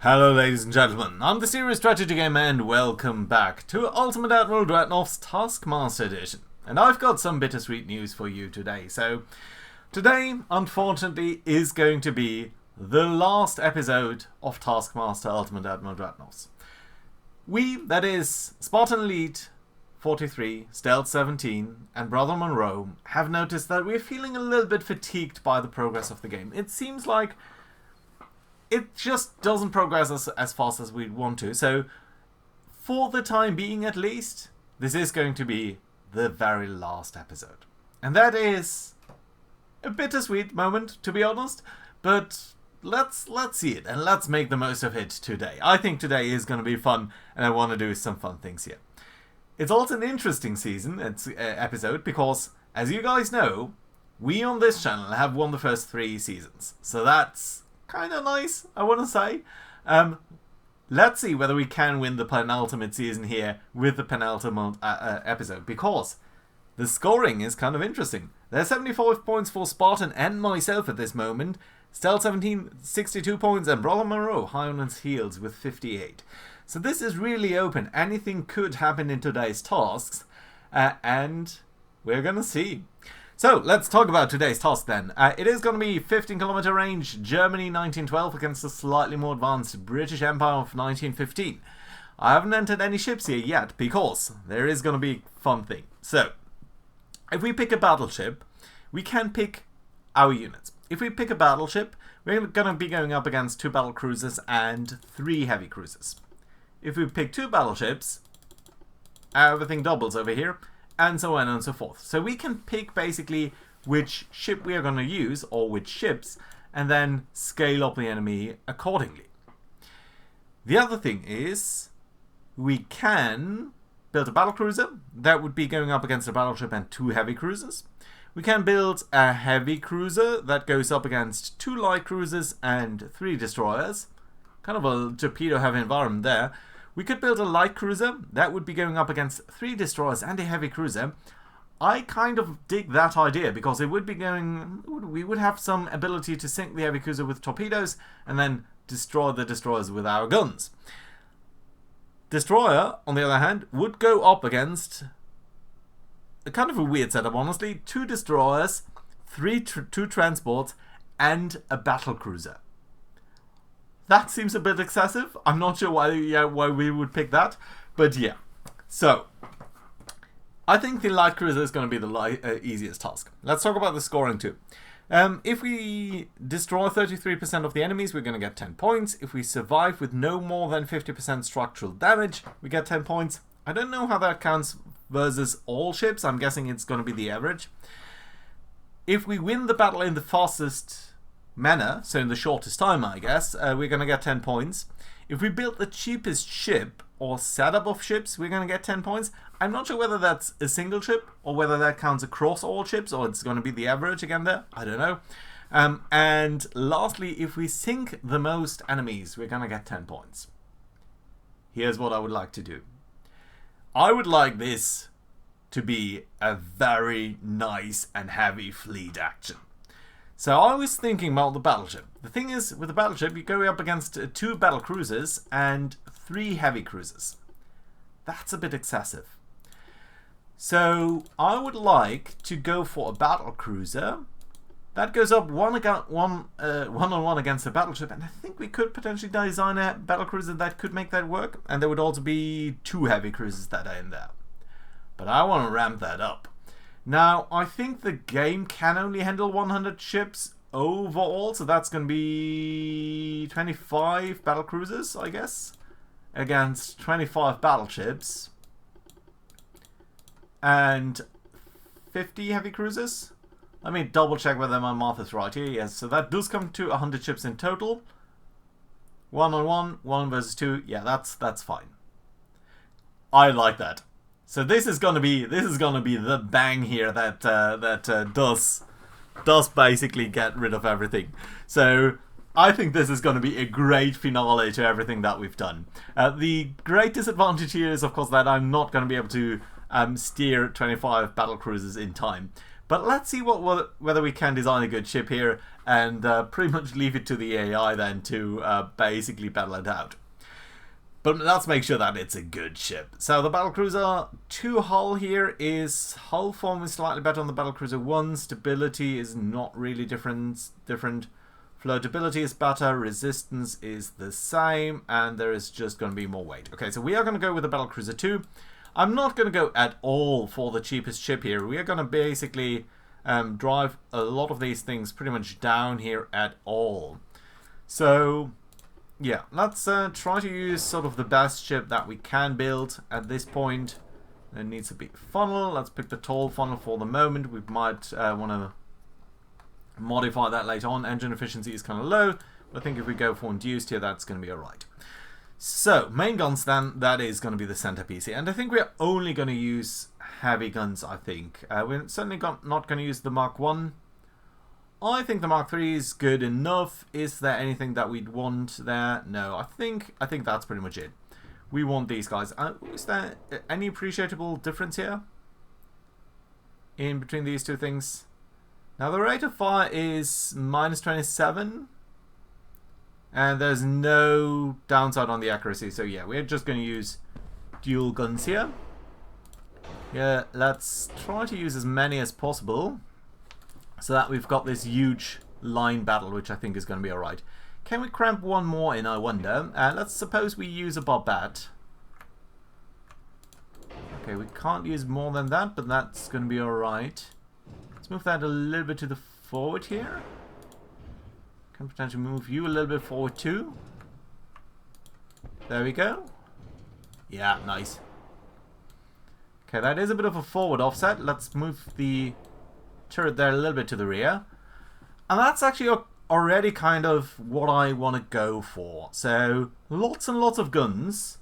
Hello ladies and gentlemen, I'm the Serious Strategy Gamer and welcome back to Ultimate Admiral Dreadnoughts Taskmaster Edition. And I've got some bittersweet news for you today. So, today, unfortunately, is going to be the last episode of Taskmaster Ultimate Admiral Dreadnoughts. We, that is, Spartan Elite 43, Stealth 17, and Brother Monroe, have noticed that we're feeling a little bit fatigued by the progress of the game. It seems like it just doesn't progress as fast as we'd want to. So, for the time being at least, this is going to be the very last episode. And that is a bittersweet moment, to be honest. But let's see it, and let's make the most of it today. I think today is going to be fun, and I want to do some fun things here. It's also an interesting episode, because, as you guys know, we on this channel have won the first 3 seasons. So that's kind of nice, I want to say. Let's see whether we can win the penultimate season here with the penultimate episode, because the scoring is kind of interesting. There's 75 points for Spartan and myself at this moment. Stealth 17, 62 points, and Brother Monroe high on his heels with 58. So this is really open. Anything could happen in today's tasks, and we're gonna see. So, let's talk about today's task then. It is going to be 15-kilometer range Germany 1912 against the slightly more advanced British Empire of 1915. I haven't entered any ships here yet, because there is going to be a fun thing. So, if we pick a battleship, we can pick our units. If we pick a battleship, we're going to be going up against 2 battlecruisers and 3 heavy cruisers. If we pick 2 battleships, everything doubles over here, and so on and so forth. So we can pick basically which ship we are going to use, or which ships, and then scale up the enemy accordingly. The other thing is, we can build a battlecruiser. That would be going up against a battleship and 2 heavy cruisers. We can build a heavy cruiser that goes up against 2 light cruisers and 3 destroyers. Kind of a torpedo-heavy environment there. We could build a light cruiser. That would be going up against 3 destroyers and a heavy cruiser. I kind of dig that idea, because it would be we would have some ability to sink the heavy cruiser with torpedoes and then destroy the destroyers with our guns. Destroyer, on the other hand, would go up against a kind of a weird setup, honestly. 2 destroyers, 2 transports, and a battle cruiser. That seems a bit excessive. I'm not sure why we would pick that, but yeah. So, I think the light cruiser is going to be the easiest task. Let's talk about the scoring too. If we destroy 33% of the enemies, we're going to get 10 points. If we survive with no more than 50% structural damage, we get 10 points. I don't know how that counts versus all ships. I'm guessing it's going to be the average. If we win the battle in the fastest manner, so in the shortest time, I guess, we're going to get 10 points. If we build the cheapest ship or setup of ships, we're going to get 10 points. I'm not sure whether that's a single ship or whether that counts across all ships, or it's going to be the average again there. I don't know. And lastly, if we sink the most enemies, we're going to get 10 points. Here's what I would like to do. I would like this to be a very nice and heavy fleet action. So I was thinking about the battleship. The thing is, with the battleship, you go up against 2 battle cruisers and 3 heavy cruisers. That's a bit excessive. So I would like to go for a battle cruiser that goes up one-on-one against a battleship, and I think we could potentially design a battle cruiser that could make that work. And there would also be 2 heavy cruisers that are in there. But I want to ramp that up. Now, I think the game can only handle 100 ships overall, so that's going to be 25 battlecruisers, I guess, against 25 battleships and 50 heavy cruisers. Let me double check whether my math is right here. Yes, so that does come to 100 ships in total. 1-on-1, 1 versus 2. Yeah, that's fine. I like that. So this is gonna be the bang here that does basically get rid of everything. So I think this is going to be a great finale to everything that we've done. The great disadvantage here is, of course, that I'm not going to be able to steer 25 battle cruisers in time. But let's see whether we can design a good ship here and pretty much leave it to the AI then to basically battle it out. But let's make sure that it's a good ship. So the battlecruiser 2 hull here is hull form is slightly better on the battlecruiser 1. Stability is not really different. Floatability is better. Resistance is the same, and there is just going to be more weight. Okay, so we are going to go with the battlecruiser 2. I'm not going to go at all for the cheapest ship here. We are going to basically drive a lot of these things pretty much down here at all. So yeah, let's try to use sort of the best ship that we can build at this point. It needs a big funnel. Let's pick the tall funnel for the moment. We might want to modify that later on. Engine efficiency is kind of low, but I think if we go for induced here, that's going to be alright. So, main guns then, that is going to be the centerpiece here. And I think we're only going to use heavy guns, I think. We're certainly not going to use the Mark 1. I think the Mark 3 is good enough. Is there anything that we'd want there? No, I think that's pretty much it. We want these guys. Is there any appreciable difference here in between these two things? Now the rate of fire is -27, and there's no downside on the accuracy. So yeah, we're just going to use dual guns here. Yeah, let's try to use as many as possible, so that we've got this huge line battle, which I think is going to be alright. Can we cramp one more in, I wonder? Let's suppose we use a Bobbat. Okay, we can't use more than that, but that's going to be alright. Let's move that a little bit to the forward here. Can potentially move you a little bit forward too. There we go. Yeah, nice. Okay, that is a bit of a forward offset. Let's move the turret there a little bit to the rear. And that's actually already kind of what I want to go for. So, lots and lots of guns,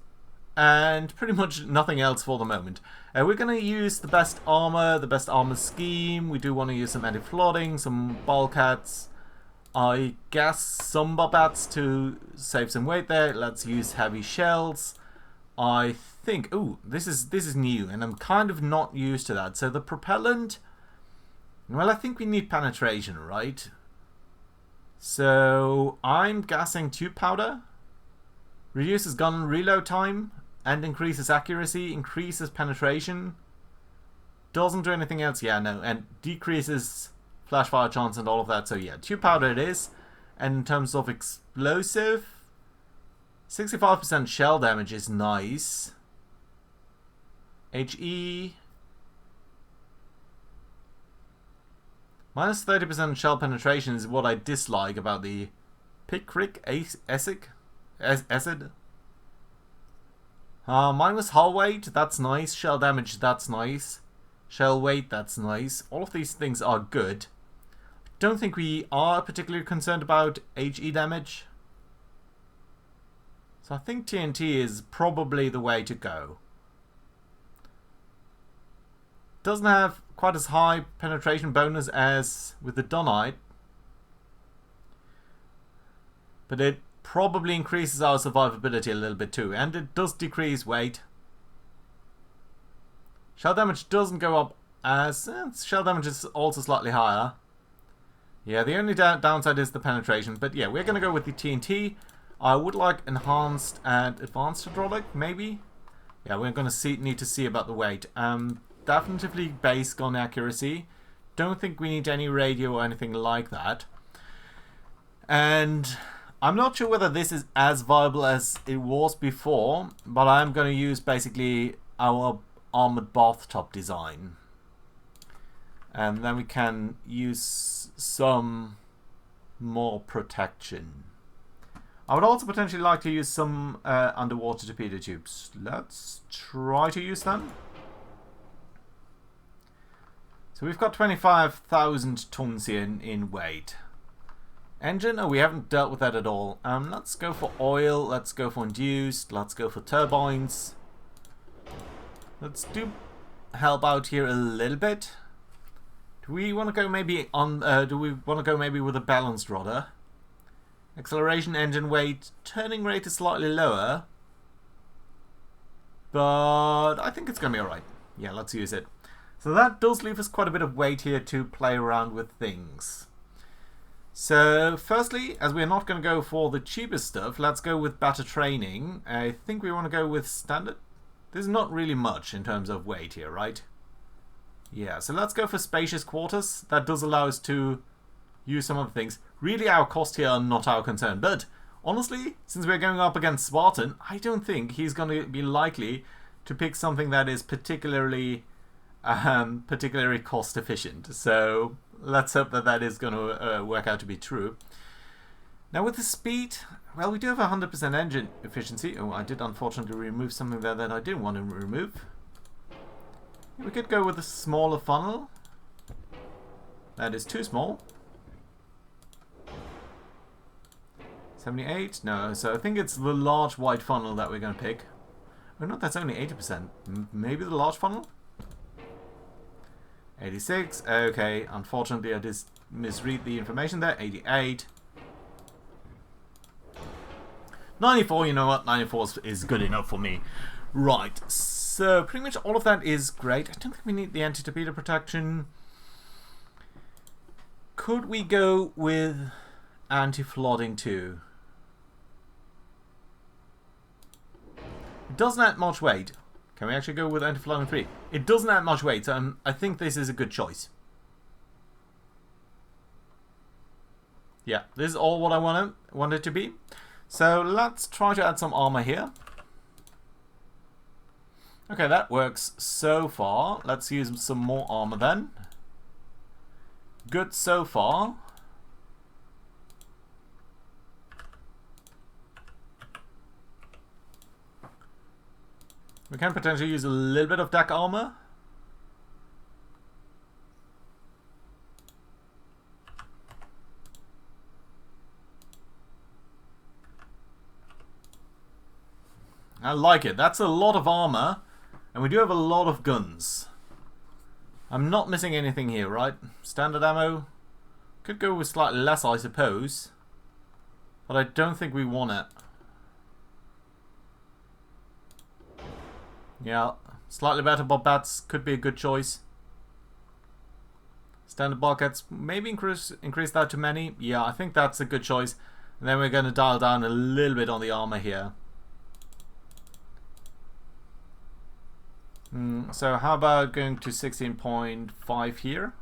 and pretty much nothing else for the moment. We're going to use the best armor scheme. We do want to use some anti-flooding, some bulkheads. I guess some Bobbats to save some weight there. Let's use heavy shells. I think, ooh, this is new, and I'm kind of not used to that. So the propellant, well, I think we need penetration, right? So I'm guessing tube powder. Reduces gun reload time and increases accuracy, increases penetration. Doesn't do anything else, yeah, no, and decreases flash fire chance and all of that. So yeah, tube powder it is. And in terms of explosive, 65% shell damage is nice. HE minus 30% shell penetration is what I dislike about the Picric acid. Minus hull weight, that's nice. Shell damage, that's nice. Shell weight, that's nice. All of these things are good. Don't think we are particularly concerned about HE damage. So I think TNT is probably the way to go. Doesn't have quite as high penetration bonus as with the Dunite, but it probably increases our survivability a little bit too, and it does decrease weight. Shell damage doesn't go up as... shell damage is also slightly higher. Yeah, the only downside is the penetration, but yeah, we're going to go with the TNT. I would like enhanced and advanced hydraulic, maybe? Yeah, we're going to need to see about the weight. Definitely base gun accuracy. Don't think we need any radio or anything like that. And I'm not sure whether this is as viable as it was before, but I'm going to use basically our armored bathtop design. And then we can use some more protection. I would also potentially like to use some underwater torpedo tubes. Let's try to use them. So we've got 25,000 tons here in weight. Engine? Oh, we haven't dealt with that at all. Let's go for oil. Let's go for induced. Let's go for turbines. Let's help out here a little bit. Do we want to go maybe on? Do we want to go maybe with a balanced rudder? Acceleration, engine weight, turning rate is slightly lower, but I think it's gonna be alright. Yeah, let's use it. So that does leave us quite a bit of weight here to play around with things. So firstly, as we're not going to go for the cheapest stuff, let's go with better training. I think we want to go with standard. There's not really much in terms of weight here, right? Yeah, so let's go for spacious quarters. That does allow us to use some other things. Really, our costs here are not our concern. But honestly, since we're going up against Spartan, I don't think he's going to be likely to pick something that is particularly cost efficient. So let's hope that that is going to work out to be true. Now with the speed, well, we do have 100% engine efficiency. Oh, I did unfortunately remove something there that I didn't want to remove. We could go with a smaller funnel. That is too small. 78? No, so I think it's the large wide funnel that we're going to pick. Oh no, that's only 80%. Maybe the large funnel? 86. Okay, unfortunately I just misread the information there. 88. 94, you know what? 94 is good enough for me. Right, so pretty much all of that is great. I don't think we need the anti-torpedo protection. Could we go with anti-flooding too? It doesn't add much weight. Can we actually go with anti-flooding 3? It doesn't add much weight, so I think this is a good choice. Yeah, this is all what I want it to be. So let's try to add some armor here. Okay, that works so far. Let's use some more armor then. Good so far. We can potentially use a little bit of deck armor. I like it. That's a lot of armor. And we do have a lot of guns. I'm not missing anything here, right? Standard ammo. Could go with slightly less, I suppose. But I don't think we want it. Yeah, slightly better Bobbats could be a good choice. Standard bulkheads, maybe increase that to many. Yeah, I think that's a good choice. And then we're going to dial down a little bit on the armor here. So how about going to 16.5 here?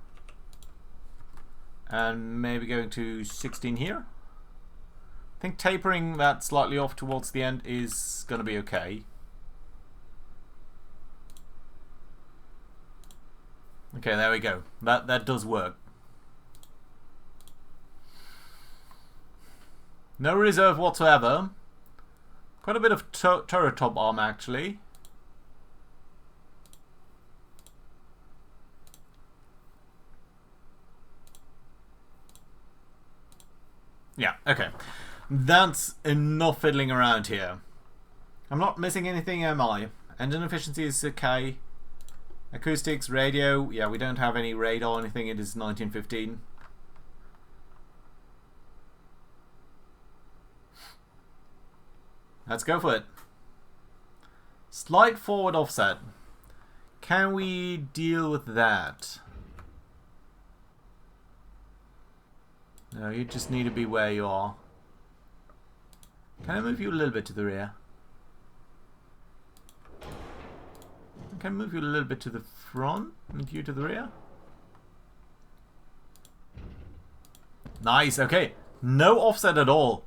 And maybe going to 16 here? I think tapering that slightly off towards the end is going to be okay. Okay, there we go. That does work. No reserve whatsoever. Quite a bit of turret top armor actually. Yeah, okay. That's enough fiddling around here. I'm not missing anything, am I? Engine efficiency is okay. Acoustics, radio, yeah, we don't have any radar or anything, it is 1915. Let's go for it. Slight forward offset. Can we deal with that? No, you just need to be where you are. Can I move you a little bit to the rear? Can I move you a little bit to the front and you to the rear? Nice, okay. No offset at all.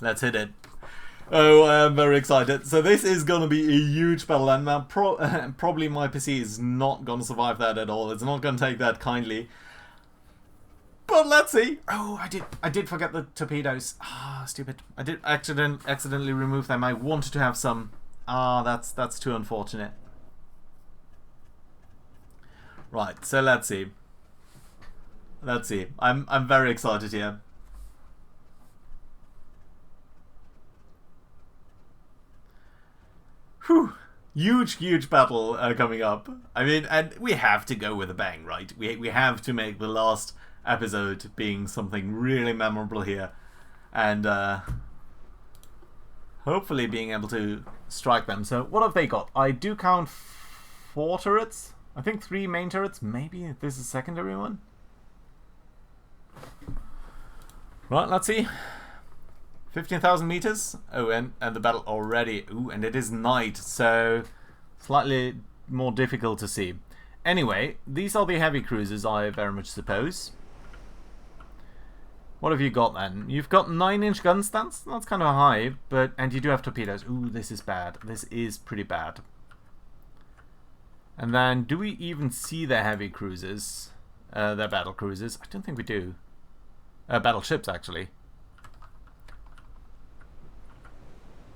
Let's hit it. Oh, I'm very excited. So this is going to be a huge battle, and probably my PC is not going to survive that at all. It's not going to take that kindly. But let's see. Oh, I did forget the torpedoes. Ah, stupid. I did accidentally remove them. I wanted to have some. Ah, that's too unfortunate. Right, so let's see. Let's see. I'm very excited here. Whew. Huge battle coming up. I mean, and we have to go with a bang, right? We have to make the last episode being something really memorable here, and hopefully being able to strike them. So what have they got? I do count 4 turrets. I think 3 main turrets, maybe this is a secondary one. Right, let's see. 15,000 meters. Oh, and the battle already. Ooh, and it is night, so slightly more difficult to see. Anyway, these are the heavy cruisers, I very much suppose. What have you got then? You've got 9-inch guns. That's kind of high, but and you do have torpedoes. Ooh, this is bad. This is pretty bad. And then, do we even see their heavy cruisers? Their battle cruisers? I don't think we do. Battleships, actually.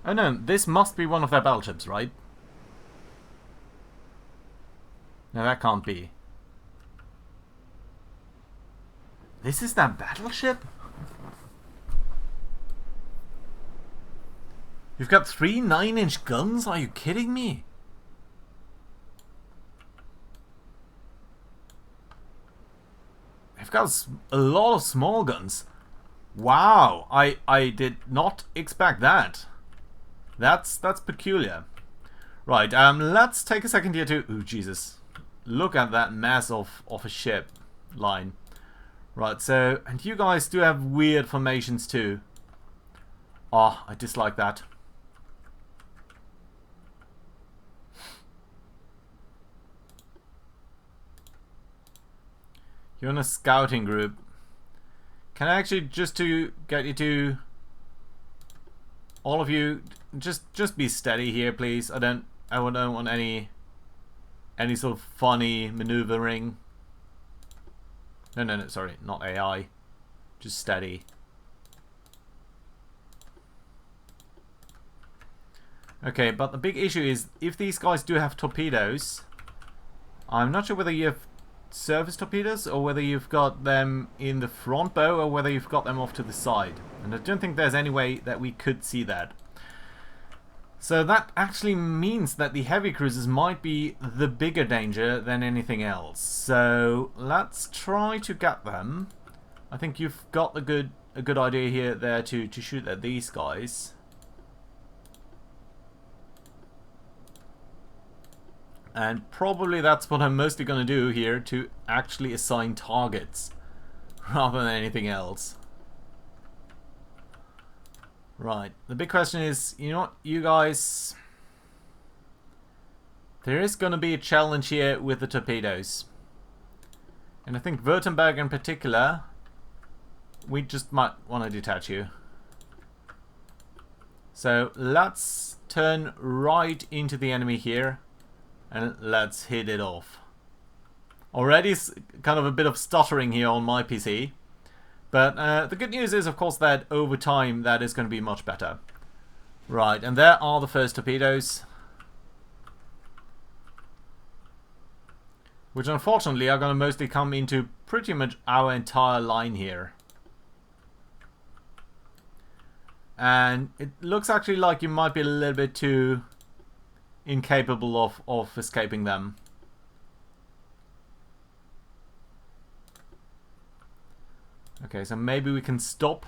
Oh no, this must be one of their battleships, right? No, that can't be. This is their battleship? You've got 3 9-inch guns? Are you kidding me? They've got a lot of small guns. Wow, I did not expect that. That's peculiar. Right, let's take a second here to... Ooh, Jesus. Look at that mess of a ship line. Right, so... And you guys do have weird formations too. Oh, I dislike that. You're in a scouting group. Can I actually, just to get you to... All of you, just be steady here, please. I don't want any sort of funny maneuvering. No, sorry, not AI. Just steady. Okay, but the big issue is, if these guys do have torpedoes, I'm not sure whether you have surface torpedoes or whether you've got them in the front bow or whether you've got them off to the side. And I don't think there's any way that we could see that. So that actually means that the heavy cruisers might be the bigger danger than anything else. So let's try to get them. I think you've got a good idea here there to shoot at these guys. And probably that's what I'm mostly going to do here, to actually assign targets rather than anything else. Right, the big question is, you know what, you guys... There is going to be a challenge here with the torpedoes. And I think Württemberg in particular, we just might want to detach you. So let's turn right into the enemy here. And let's hit it off. Already kind of a bit of stuttering here on my PC. But the good news is, of course, that over time that is going to be much better. Right, and there are the first torpedoes. Which unfortunately are going to mostly come into pretty much our entire line here. And it looks actually like you might be a little bit too... incapable of escaping them. Okay, so maybe we can stop.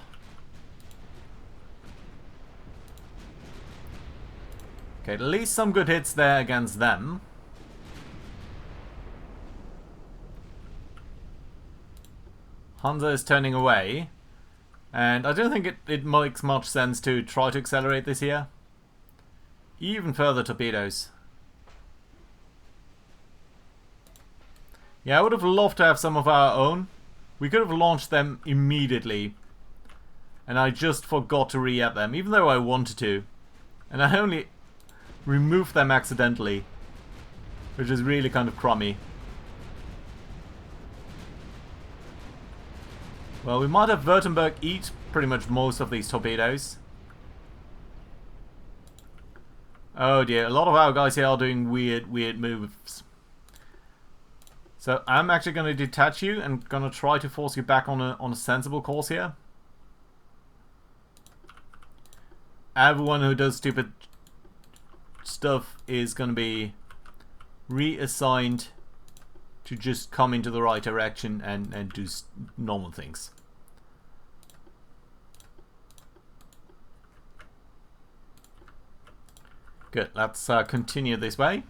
Okay, at least some good hits there against them. Hansa is turning away. And I don't think it makes much sense to try to accelerate this here. Even further torpedoes. Yeah, I would have loved to have some of our own. We could have launched them immediately. And I just forgot to re-add them, even though I wanted to. And I only removed them accidentally. Which is really kind of crummy. Well, we might have Württemberg eat pretty much most of these torpedoes. Oh dear, a lot of our guys here are doing weird moves. So I'm actually going to detach you and going to try to force you back on a sensible course here. Everyone who does stupid stuff is going to be reassigned to just come into the right direction and do normal things. Good, let's continue this way.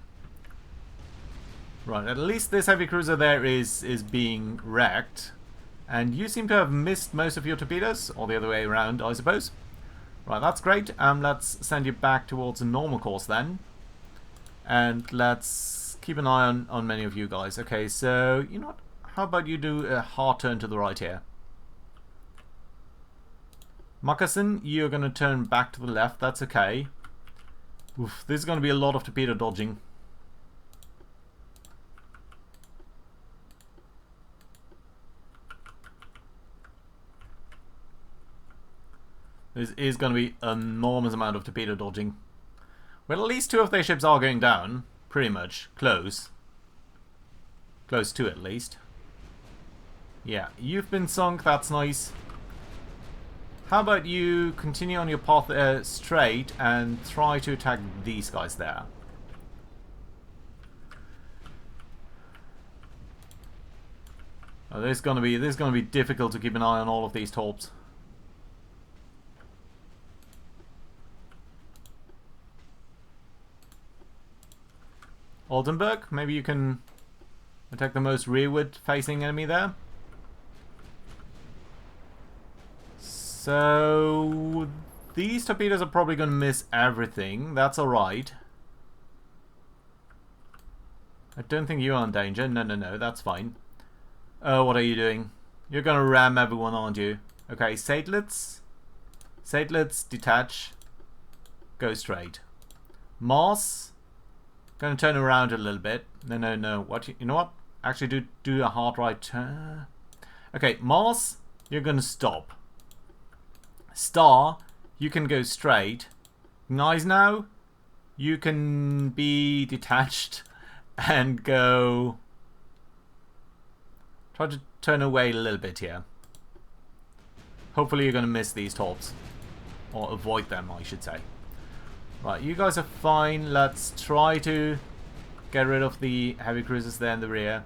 Right, at least this heavy cruiser there is being wrecked. And you seem to have missed most of your torpedoes, or the other way around, I suppose. Right, that's great. Let's send you back towards a normal course then. And let's keep an eye on many of you guys. Okay, so, you know what? How about you do a hard turn to the right here? Moccasin, you're going to turn back to the left. That's okay. Oof, this is going to be a lot of torpedo dodging. This is going to be an enormous amount of torpedo dodging. Well, at least 2 of their ships are going down. Pretty much. Close. Close to, at least. Yeah, you've been sunk. That's nice. How about you continue on your path straight and try to attack these guys there. Oh, this is going to be difficult to keep an eye on all of these torps. Oldenburg, maybe you can attack the most rearward facing enemy there. So these torpedoes are probably going to miss everything. That's alright. I don't think you are in danger. No, that's fine. Oh, what are you doing? You're going to ram everyone, aren't you? Okay, Satelits. Satelits, detach. Go straight. Mars. Going to turn around a little bit. No. What? You know what? Actually, do a hard right turn. Okay, Mars, you're going to stop. Star, you can go straight. Gneisenau, you can be detached and go. Try to turn away a little bit here. Hopefully, you're going to miss these torps, or avoid them, I should say. Right, you guys are fine. Let's try to get rid of the heavy cruisers there in the rear.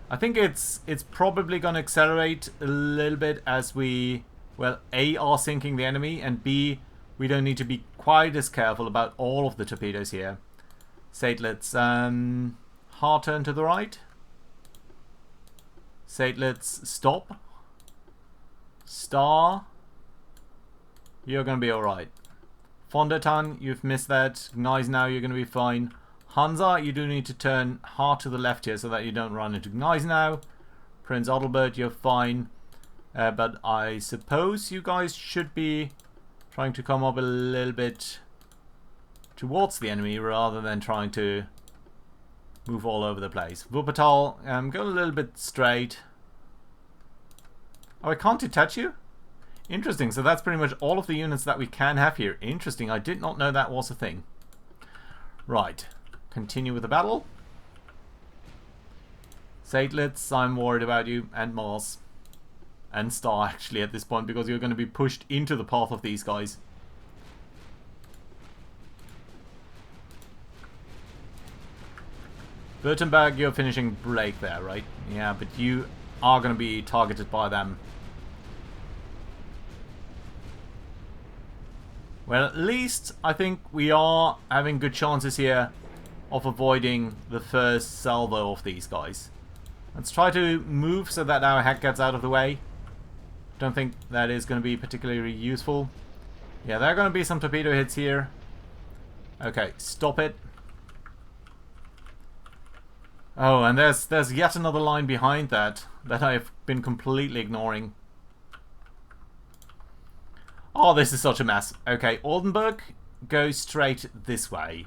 I think it's probably going to accelerate a little bit as we, well, A, are sinking the enemy, and B, we don't need to be quite as careful about all of the torpedoes here. Satelits, hard turn to the right. Satelits, stop. Star, you're going to be alright. Fondertan, you've missed that. Gneisenau, you're going to be fine. Hansa, you do need to turn hard to the left here so that you don't run into Gneisenau. Prince Adalbert, you're fine. But I suppose you guys should be trying to come up a little bit towards the enemy rather than trying to move all over the place. Wuppertal, go a little bit straight. Oh, I can't detach you? Interesting, so that's pretty much all of the units that we can have here. Interesting, I did not know that was a thing. Right, continue with the battle. Satelits, I'm worried about you, and Mars. And Star, actually, at this point, because you're going to be pushed into the path of these guys. Württemberg, you're finishing break there, right? Yeah, but you are going to be targeted by them. Well, at least I think we are having good chances here of avoiding the first salvo of these guys. Let's try to move so that our hack gets out of the way. Don't think that is going to be particularly useful. Yeah, there are going to be some torpedo hits here. Okay, stop it. Oh, and there's yet another line behind that I've been completely ignoring. Oh, this is such a mess. Okay, Oldenburg, go straight this way.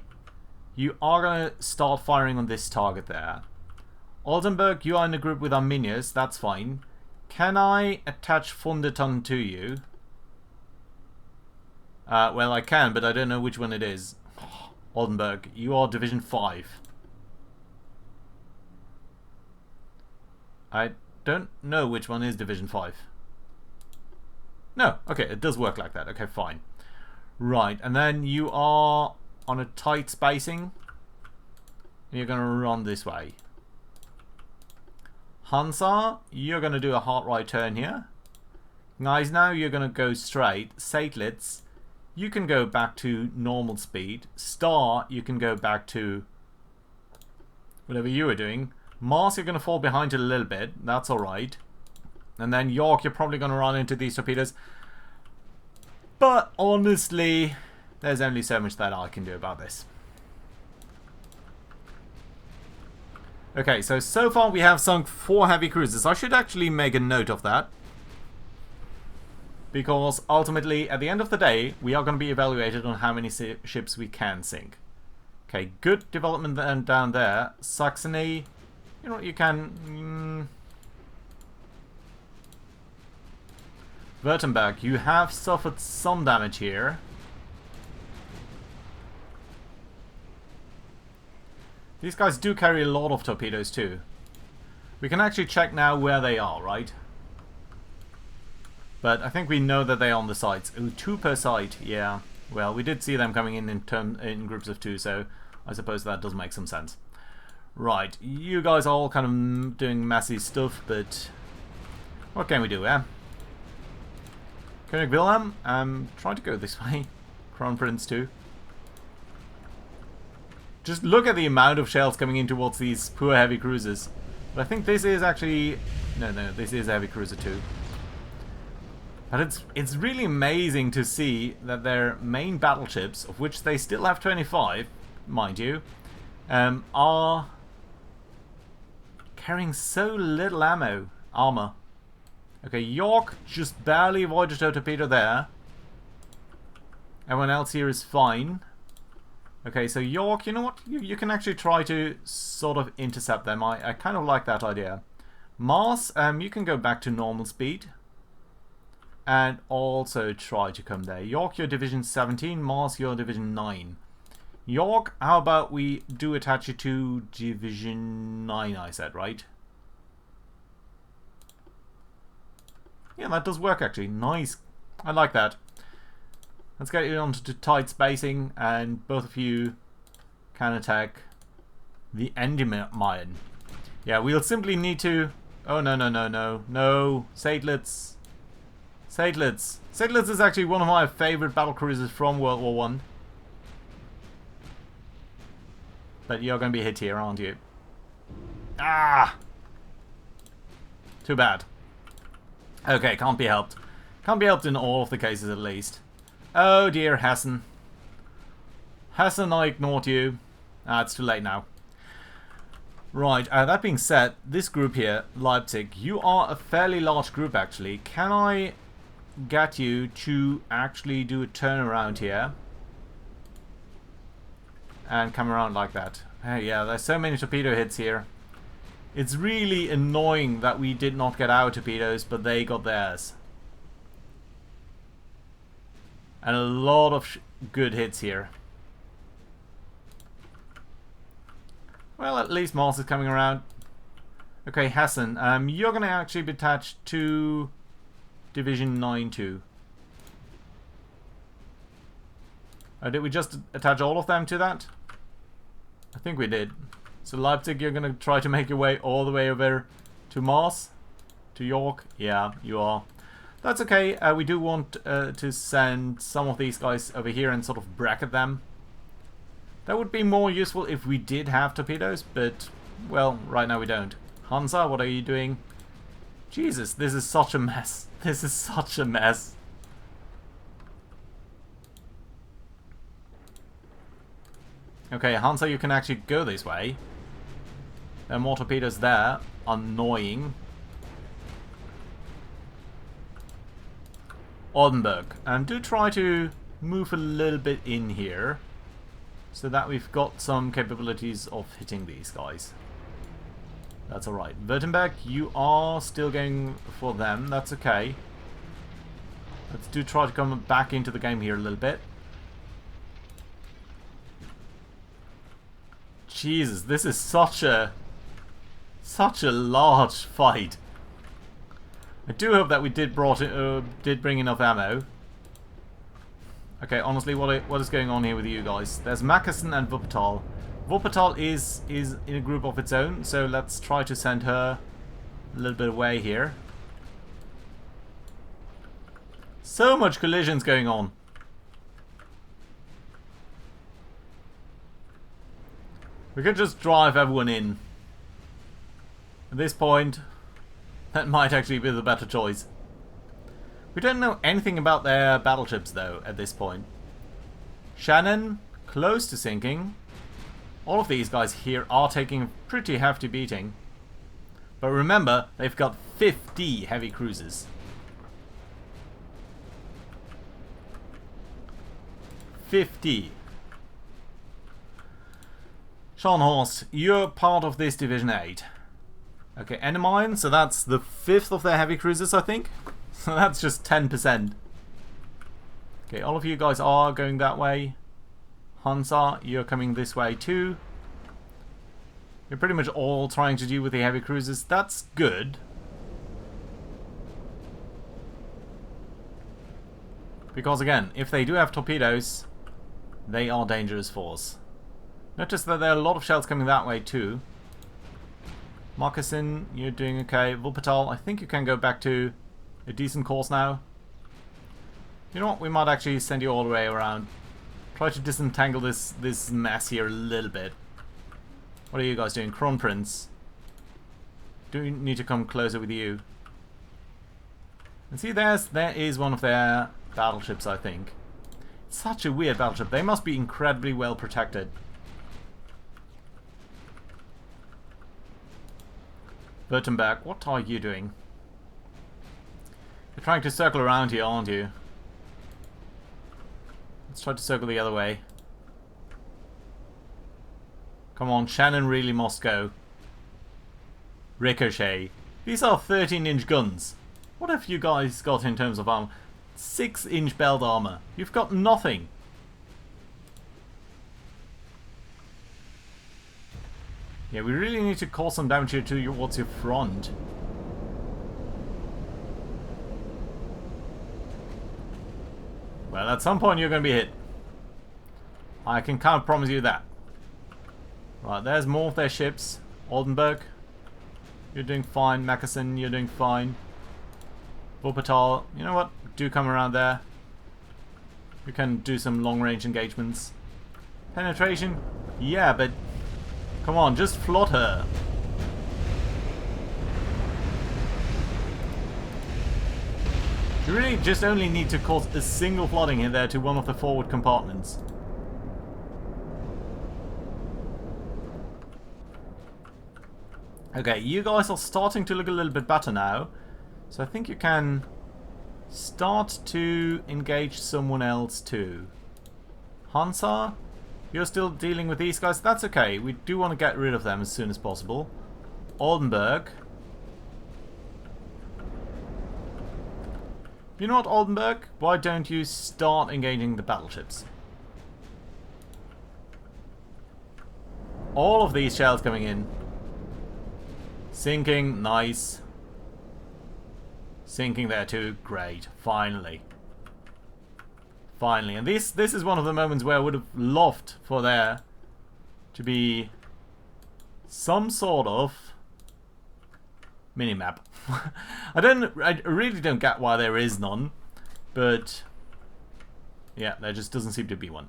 You are going to start firing on this target there. Oldenburg, you are in a group with Arminius. That's fine. Can I attach Funderton to you? Well, I can, but I don't know which one it is. Oldenburg, you are Division 5. I don't know which one is Division 5. No, okay, it does work like that. Okay, fine. Right, and then you are on a tight spacing. You're going to run this way. Hansa, you're going to do a hard right turn here. Gneisenau, you're going to go straight. Satelits, you can go back to normal speed. Star, you can go back to whatever you were doing. Mars, you're going to fall behind a little bit. That's alright. And then York, you're probably going to run into these torpedoes. But honestly, there's only so much that I can do about this. Okay, so far we have sunk 4 heavy cruisers. I should actually make a note of that. Because ultimately, at the end of the day, we are going to be evaluated on how many ships we can sink. Okay, good development then down there. Saxony, you know what, you can... Württemberg, you have suffered some damage here. These guys do carry a lot of torpedoes too. We can actually check now where they are, right? But I think we know that they're on the sides. Ooh, 2 per side, yeah. Well, we did see them coming in groups of 2, so I suppose that does make some sense. Right, you guys are all kind of doing messy stuff, but what can we do, eh? König Wilhelm, try to go this way. Crown Prince too. Just look at the amount of shells coming in towards these poor heavy cruisers. But I think this is actually... No, this is a heavy cruiser too. But it's really amazing to see that their main battleships, of which they still have 25, mind you, are carrying so little armor. Okay, York just barely avoided a torpedo there. Everyone else here is fine. Okay, so York, you know what? You can actually try to sort of intercept them. I kind of like that idea. Mars, you can go back to normal speed. And also try to come there. York, you're Division 17. Mars, you're Division 9. York, how about we do attach you to Division 9, I said, right? Yeah, that does work actually. Nice. I like that. Let's get you onto tight spacing, and both of you can attack the Endermine. Yeah, we'll simply need to... Oh, no. Seydlitz. Seydlitz is actually one of my favorite battlecruisers from World War One. But you're going to be hit here, aren't you? Ah! Too bad. Okay, can't be helped. Can't be helped in all of the cases, at least. Oh dear, Hessen. Hessen, I ignored you. Ah, it's too late now. Right, that being said, this group here, Leipzig, you are a fairly large group actually. Can I get you to actually do a turnaround here? And come around like that. Hey, yeah, there's so many torpedo hits here. It's really annoying that we did not get our torpedoes, but they got theirs. And a lot of good hits here. Well, at least Mars is coming around. Okay, Hessen, you're going to actually be attached to Division 9 too. Did we just attach all of them to that? I think we did. So Leipzig, you're going to try to make your way all the way over to Mars? To York? Yeah, you are. That's okay. We do want to send some of these guys over here and sort of bracket them. That would be more useful if we did have torpedoes, but, well, right now we don't. Hansa, what are you doing? Jesus, this is such a mess. This is such a mess. Okay, Hansa, you can actually go this way. There are more torpedoes there. Annoying. Oldenburg. Do try to move a little bit in here so that we've got some capabilities of hitting these guys. That's alright. Württemberg, you are still going for them. That's okay. Let's do try to come back into the game here a little bit. Jesus, this is such a large fight. I do hope that we did bring enough ammo. Okay, honestly, what is going on here with you guys? There's Mackerson and Wuppertal. Wuppertal is in a group of its own, so let's try to send her a little bit away here. So much collisions going on. We could just drive everyone in. At this point, that might actually be the better choice. We don't know anything about their battleships though at this point. Shannon, close to sinking. All of these guys here are taking a pretty hefty beating. But remember, they've got 50 heavy cruisers. 50. Scharnhorst, you're part of this Division 8. Okay, Ennemine, so that's the 5th of their heavy cruisers, I think. So that's just 10%. Okay, all of you guys are going that way. Hansa, you're coming this way too. You're pretty much all trying to deal with the heavy cruisers. That's good. Because again, if they do have torpedoes, they are dangerous force. Notice that there are a lot of shells coming that way too. Moccasin, you're doing okay. Wuppertal, I think you can go back to a decent course now. You know what, we might actually send you all the way around. Try to disentangle this mess here a little bit. What are you guys doing? Kronprinz. Do we need to come closer with you? And see, there is one of their battleships, I think. It's such a weird battleship. They must be incredibly well protected. Württemberg, what are you doing? You're trying to circle around here, aren't you? Let's try to circle the other way. Come on, Shannon really must go. Ricochet. These are 13-inch guns. What have you guys got in terms of armor? 6-inch belt armor. You've got nothing. Yeah, we really need to cause some damage here towards your front. Well, at some point you're going to be hit. I can kind of promise you that. Right, there's more of their ships. Oldenburg, you're doing fine. Mackerson, you're doing fine. Wuppertal, you know what? Do come around there. We can do some long-range engagements. Penetration? Yeah, but come on, just float her. You really just only need to cause a single flooding in there to one of the forward compartments. Okay, you guys are starting to look a little bit better now. So I think you can start to engage someone else too. Hansa, you're still dealing with these guys. That's okay. We do want to get rid of them as soon as possible. Oldenburg. You know what, Oldenburg? Why don't you start engaging the battleships? All of these shells coming in. Sinking, nice. Sinking there too, great. Finally. Finally. And this is one of the moments where I would have loved for there to be some sort of minimap. I really don't get why there is none, but yeah, there just doesn't seem to be one.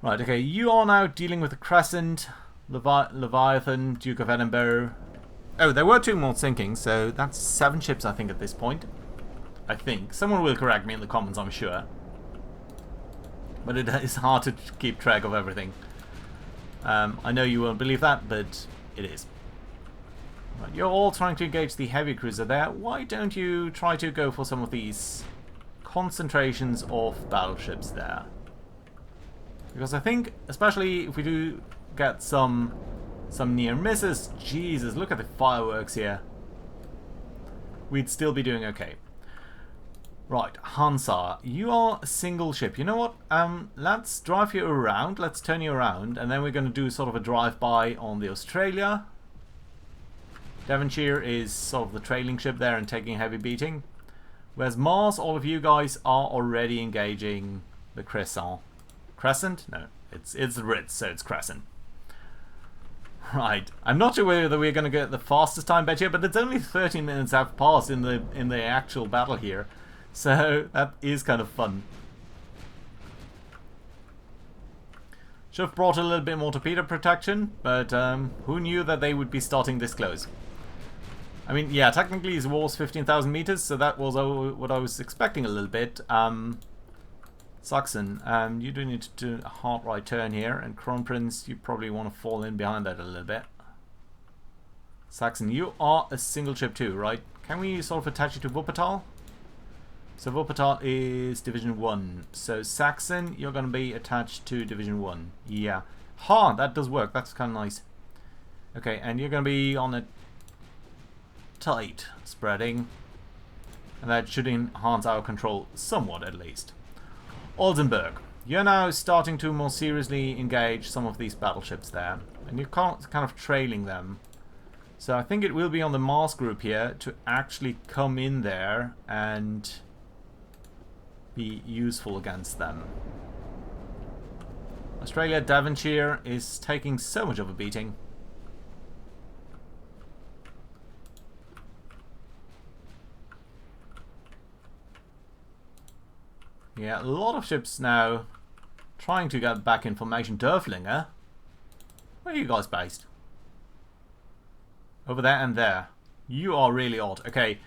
Right, okay, you are now dealing with the Crescent, Leviathan, Duke of Edinburgh. Oh, there were 2 more sinking, so that's 7 ships, I think, at this point. I think. Someone will correct me in the comments, I'm sure. But it is hard to keep track of everything. I know you won't believe that, but it is. Right, you're all trying to engage the heavy cruiser there. Why don't you try to go for some of these concentrations of battleships there? Because I think, especially if we do get some near misses, Jesus, look at the fireworks here. We'd still be doing okay. Right, Hansa, you are a single ship. You know what? Let's drive you around. Let's turn you around, and then we're going to do sort of a drive-by on the Australia. Devonshire is sort of the trailing ship there and taking a heavy beating. Whereas Mars, all of you guys are already engaging the Crescent. Crescent? No, it's the Ritz, so it's Crescent. Right, I'm not sure whether we're going to get the fastest time bet here, but it's only 13 minutes have passed in the actual battle here, so that is kind of fun. Should have brought a little bit more torpedo protection, but who knew that they would be starting this close? I mean, yeah, technically his war's 15,000 meters, so that was what I was expecting a little bit. Saxon, you do need to do a hard right turn here, and Kronprinz, you probably want to fall in behind that a little bit. Saxon, you are a single ship too, right? Can we sort of attach you to Wuppertal? So Wuppertal is Division 1. So Saxon, you're going to be attached to Division 1. Yeah. Ha! That does work. That's kind of nice. Okay, and you're going to be on a tight spreading. And that should enhance our control somewhat at least. Oldenburg, you're now starting to more seriously engage some of these battleships there. And you're kind of trailing them. So I think it will be on the Mars group here to actually come in there and be useful against them. Australia, Devonshire is taking so much of a beating. Yeah, a lot of ships now trying to get back in formation. Derflinger, where are you guys based? Over there and there. You are really odd. Okay,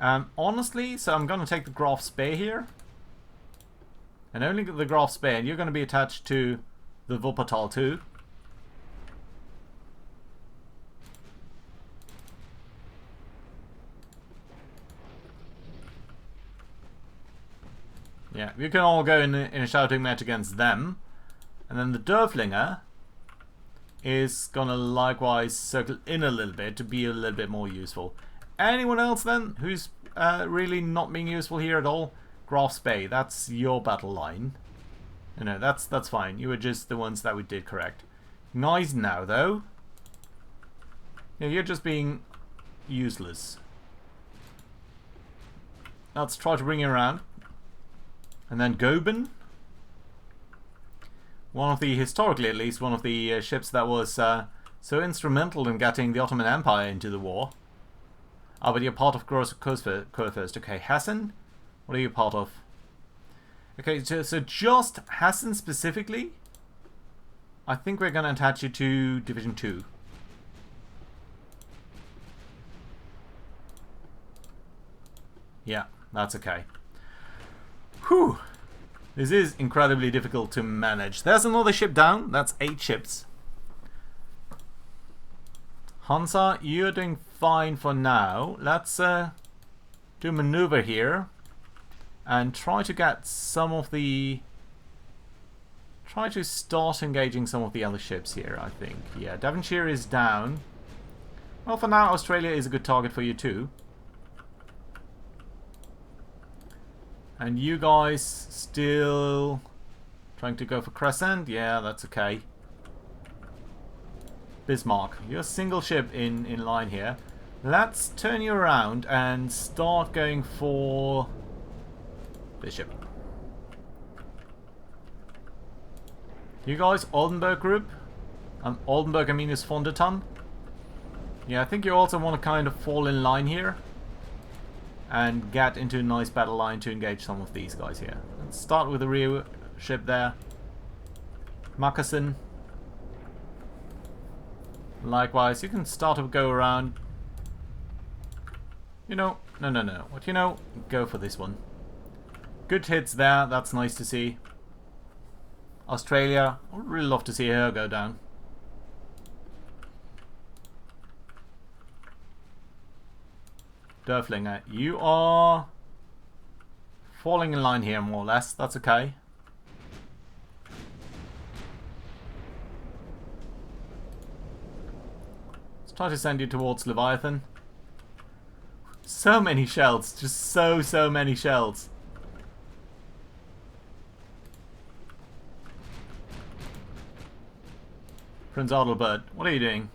honestly, so I'm going to take the Graf Spee here. And only the Graf Spee, and you're going to be attached to the Wuppertal too. Yeah, you can all go in a shouting match against them. And then the Derflinger is gonna likewise circle in a little bit to be a little bit more useful. Anyone else then who's really not being useful here at all? Graf Spee, that's your battle line. No, that's fine. You were just the ones that we did correct. Nice now though. Yeah, you're just being useless. Let's try to bring you around. And then Goben, one of the, historically at least, one of the ships that was so instrumental in getting the Ottoman Empire into the war. Ah, but you're part of Kurfürst. Okay, Hessen, what are you part of? Okay, so just Hessen specifically, I think we're going to attach you to Division 2. Yeah, that's okay. Whew. This is incredibly difficult to manage. There's another ship down. That's 8 ships. Hansa, you're doing fine for now. Let's do a maneuver here and try to get some of the... Try to start engaging some of the other ships here, I think. Yeah, Devonshire is down. Well, for now, Australia is a good target for you too. And you guys still trying to go for Crescent? Yeah, that's okay. Bismarck, you're a single ship in line here. Let's turn you around and start going for Bishop. You guys, Oldenburg group? Oldenburg, I mean, is von der Tann. Yeah, I think you also want to kind of fall in line here and get into a nice battle line to engage some of these guys here. Let's start with the rear ship there. Moccasin. Likewise, you can start to go around. You know, no. What you know? Go for this one. Good hits there, that's nice to see. Australia, I would really love to see her go down. Derflinger, you are falling in line here more or less. That's okay. Let's try to send you towards Leviathan. So many shells. Just so many shells. Prince Adalbert, what are you doing?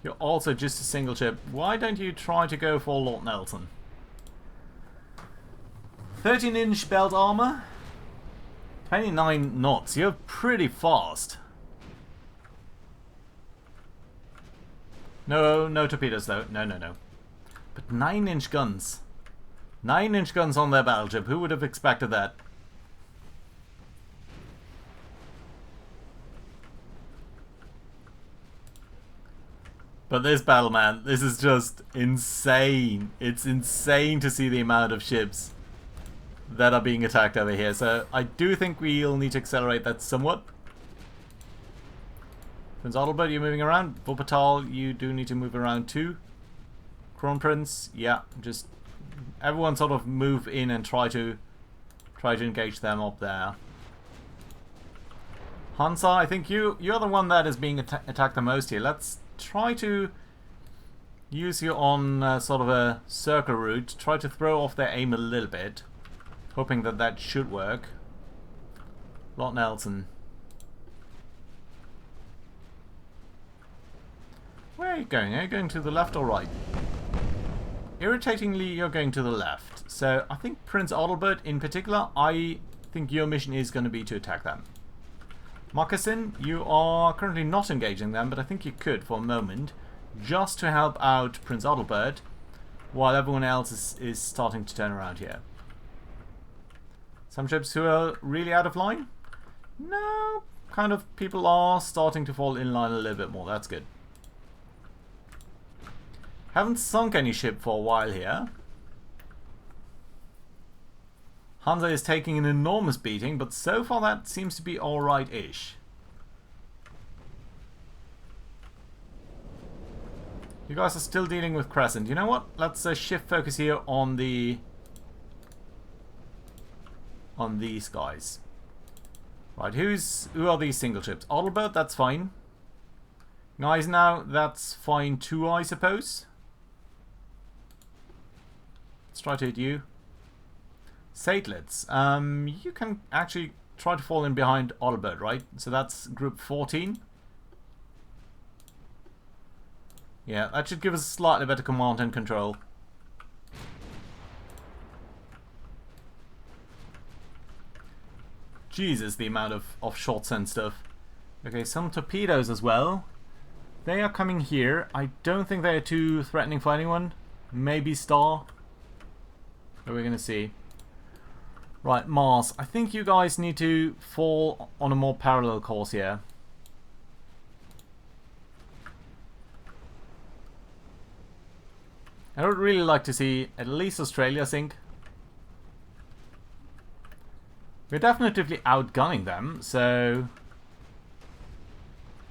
You're also just a single ship. Why don't you try to go for Lord Nelson? 13-inch belt armor. 29 knots. You're pretty fast. No torpedoes though. No. But 9-inch guns. 9-inch guns on their battleship. Who would have expected that? But this battle, man, this is just insane. It's insane to see the amount of ships that are being attacked over here. So I do think we'll need to accelerate that somewhat. Prince Adalbert, you're moving around. Wuppertal, you do need to move around too. Kronprinz, yeah, just everyone sort of move in and try to engage them up there. Hansa, I think you're the one that is being attacked the most here. Let's try to use you on sort of a circle route. Try to throw off their aim a little bit, hoping that that should work. Lord Nelson. Where are you going? Are you going to the left or right? Irritatingly, you're going to the left. So I think Prince Adalbert in particular, I think your mission is going to be to attack them. Moccasin, you are currently not engaging them, but I think you could for a moment, just to help out Prince Adalbert, while everyone else is starting to turn around here. Some ships who are really out of line? No, kind of people are starting to fall in line a little bit more, that's good. Haven't sunk any ship for a while here. Hansa is taking an enormous beating, but so far that seems to be alright-ish. You guys are still dealing with Crescent. You know what? Let's shift focus here on these guys. Right, who are these single ships? Adalbert, that's fine. Gneisenau, that's fine too, I suppose. Let's try to hit you. Satelits, you can actually try to fall in behind Adalbert, right? So that's group 14. Yeah, that should give us slightly better command and control. Jesus, the amount of shots and stuff. Okay, some torpedoes as well. They are coming here. I don't think they are too threatening for anyone. Maybe Star. But we're going to see. Right, Mars. I think you guys need to fall on a more parallel course here. I would really like to see at least Australia sink. We're definitely outgunning them, so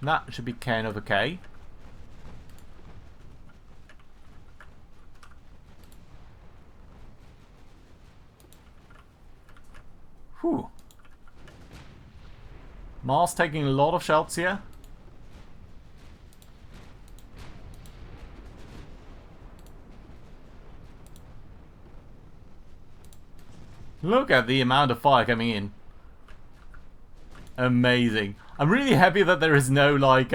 that should be kind of okay. Whew. Mars taking a lot of shots here. Look at the amount of fire coming in. Amazing. I'm really happy that there is no, like,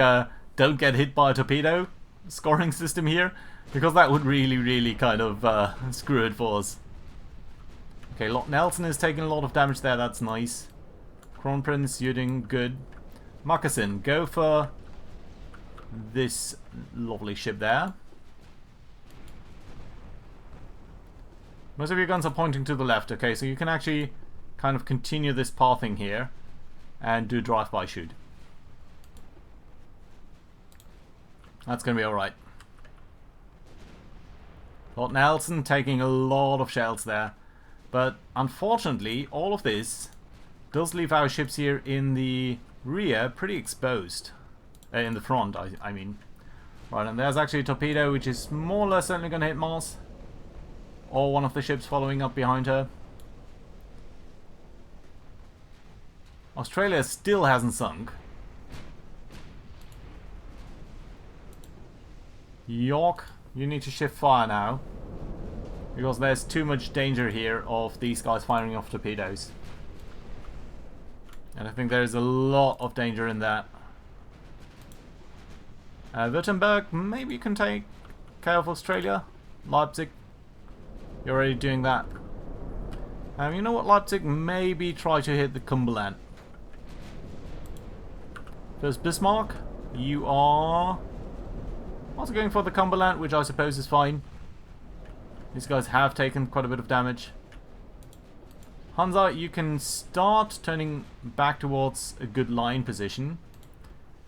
don't get hit by a torpedo scoring system here, because that would really kind of screw it for us. Okay, Nelson is taking a lot of damage there, that's nice. Kronprinz, you're doing good. Moccasin, go for this lovely ship there. Most of your guns are pointing to the left, okay, so you can actually kind of continue this pathing here and do drive-by shoot. That's going to be alright. Lord Nelson taking a lot of shells there. But unfortunately, all of this does leave our ships here in the rear pretty exposed. In the front, I mean. Right, and there's actually a torpedo which is more or less certainly going to hit Mars. Or one of the ships following up behind her. Australia still hasn't sunk. York, you need to shift fire now. Because there's too much danger here of these guys firing off torpedoes. And I think there's a lot of danger in that. Württemberg, maybe you can take care of Australia. Leipzig, you're already doing that. You know what, Leipzig, maybe try to hit the Cumberland. First Bismarck, you are also going for the Cumberland, which I suppose is fine. These guys have taken quite a bit of damage. Hansa, you can start turning back towards a good line position.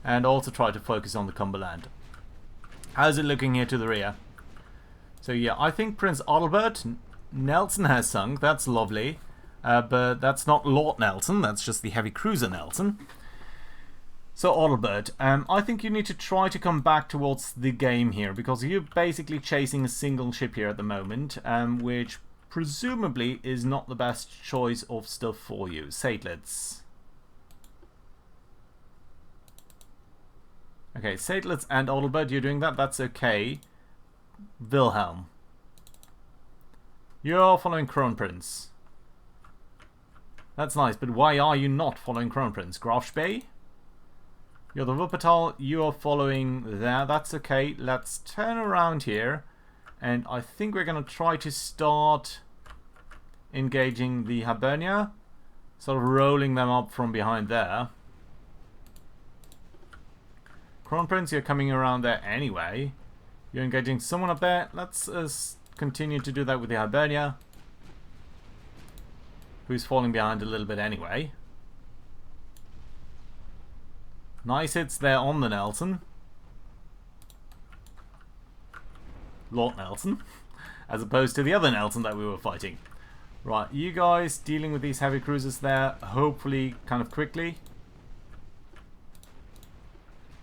And also try to focus on the Cumberland. How's it looking here to the rear? So yeah, I think Prince Adalbert Nelson has sunk. That's lovely. But that's not Lord Nelson. That's just the heavy cruiser Nelson. So Adalbert, I think you need to try to come back towards the game here, because you're basically chasing a single ship here at the moment, which presumably is not the best choice of stuff for you. Satelits. Okay, Satelits and Adalbert, you're doing that. That's okay. Wilhelm. You're following Kronprinz. That's nice, but why are you not following Kronprinz? Graf Spee? You're the Wuppertal, you're following there. That's okay. Let's turn around here. And I think we're going to try to start engaging the Hibernia. Sort of rolling them up from behind there. Kronprinz, you're coming around there anyway. You're engaging someone up there. Let's continue to do that with the Hibernia, who's falling behind a little bit anyway. Nice hits there on the Nelson. Lord Nelson. As opposed to the other Nelson that we were fighting. Right, you guys dealing with these heavy cruisers there, hopefully kind of quickly.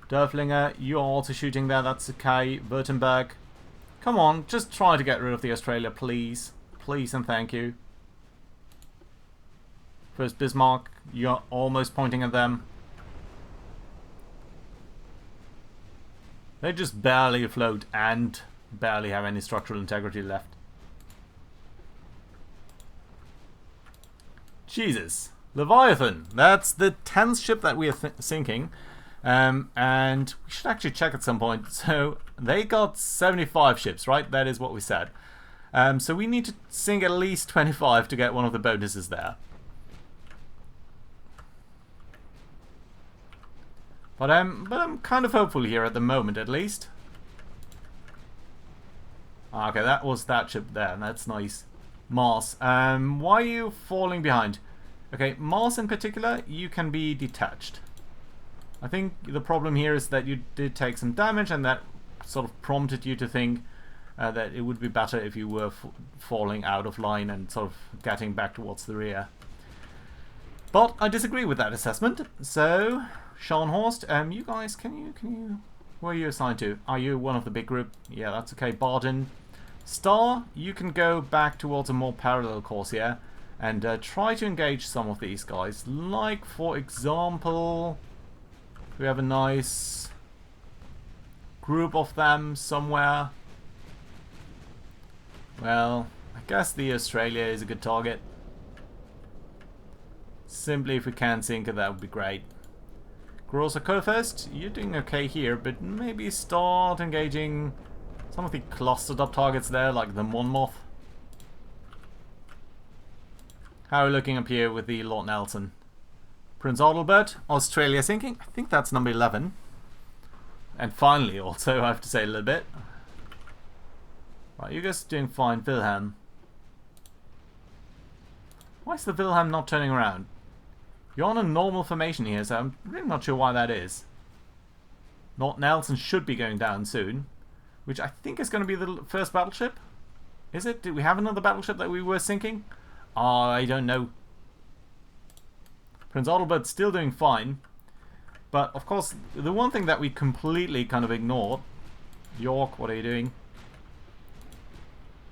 Derflinger, you're also shooting there, that's okay. Württemberg, come on, just try to get rid of the Australia, please. Please and thank you. First Bismarck, you're almost pointing at them. They just barely afloat and barely have any structural integrity left. Jesus. Leviathan. That's the 10th ship that we are sinking. And we should actually check at some point. So they got 75 ships, right? That is what we said. So we need to sink at least 25 to get one of the bonuses there. But I'm kind of hopeful here at the moment, at least. Okay, that was that ship there. That's nice. Mars. Why are you falling behind? Okay, Mars in particular, you can be detached. I think the problem here is that you did take some damage, and that sort of prompted you to think that it would be better if you were falling out of line and sort of getting back towards the rear. But I disagree with that assessment. So, Scharnhorst, you guys, can you, where are you assigned to? Are you one of the big group? Yeah, that's okay. Barden, Star, you can go back towards a more parallel course here and try to engage some of these guys. Like, for example, we have a nice group of them somewhere. Well, I guess the Australia is a good target. Simply, if we can sink it, that would be great. Grosser Kurfürst, you're doing okay here, but maybe start engaging some of the clustered up targets there, like the Monmouth. How are we looking up here with the Lord Nelson? Prince Adalbert, Australia sinking. I think that's number 11. And finally, also, I have to say a little bit. Right, you guys are doing fine. Wilhelm. Why is the Wilhelm not turning around? You're on a normal formation here, so I'm really not sure why that is. Lord Nelson should be going down soon, which I think is going to be the first battleship. Is it? Did we have another battleship that we were sinking? I don't know. Prince Adalbert's still doing fine. But, of course, the one thing that we completely kind of ignored... York, what are you doing?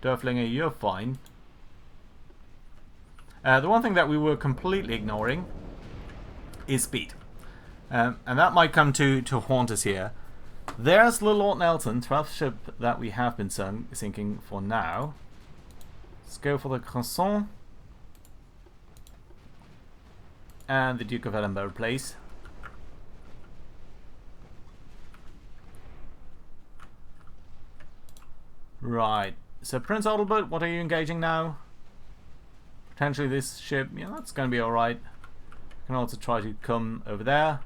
Derflinger, you're fine. The one thing that we were completely ignoring is speed. And that might come to haunt us here. There's the Lord Nelson, 12th ship that we have been sinking for now. Let's go for the Croissant. And the Duke of Edinburgh, please. Right. So Prince Adalbert, what are you engaging now? Potentially this ship. Yeah, that's going to be alright. You can also try to come over there.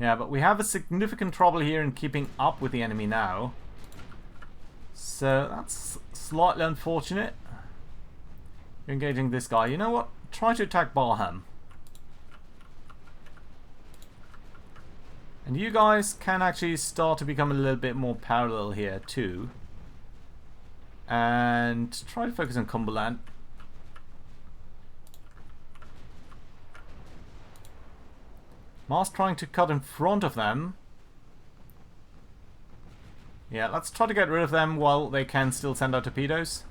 Yeah, but we have a significant trouble here in keeping up with the enemy now. So that's slightly unfortunate. You're engaging this guy. You know what? Try to attack Barham. And you guys can actually start to become a little bit more parallel here too. And try to focus on Cumberland. Mars trying to cut in front of them. Yeah, let's try to get rid of them while they can still send out torpedoes.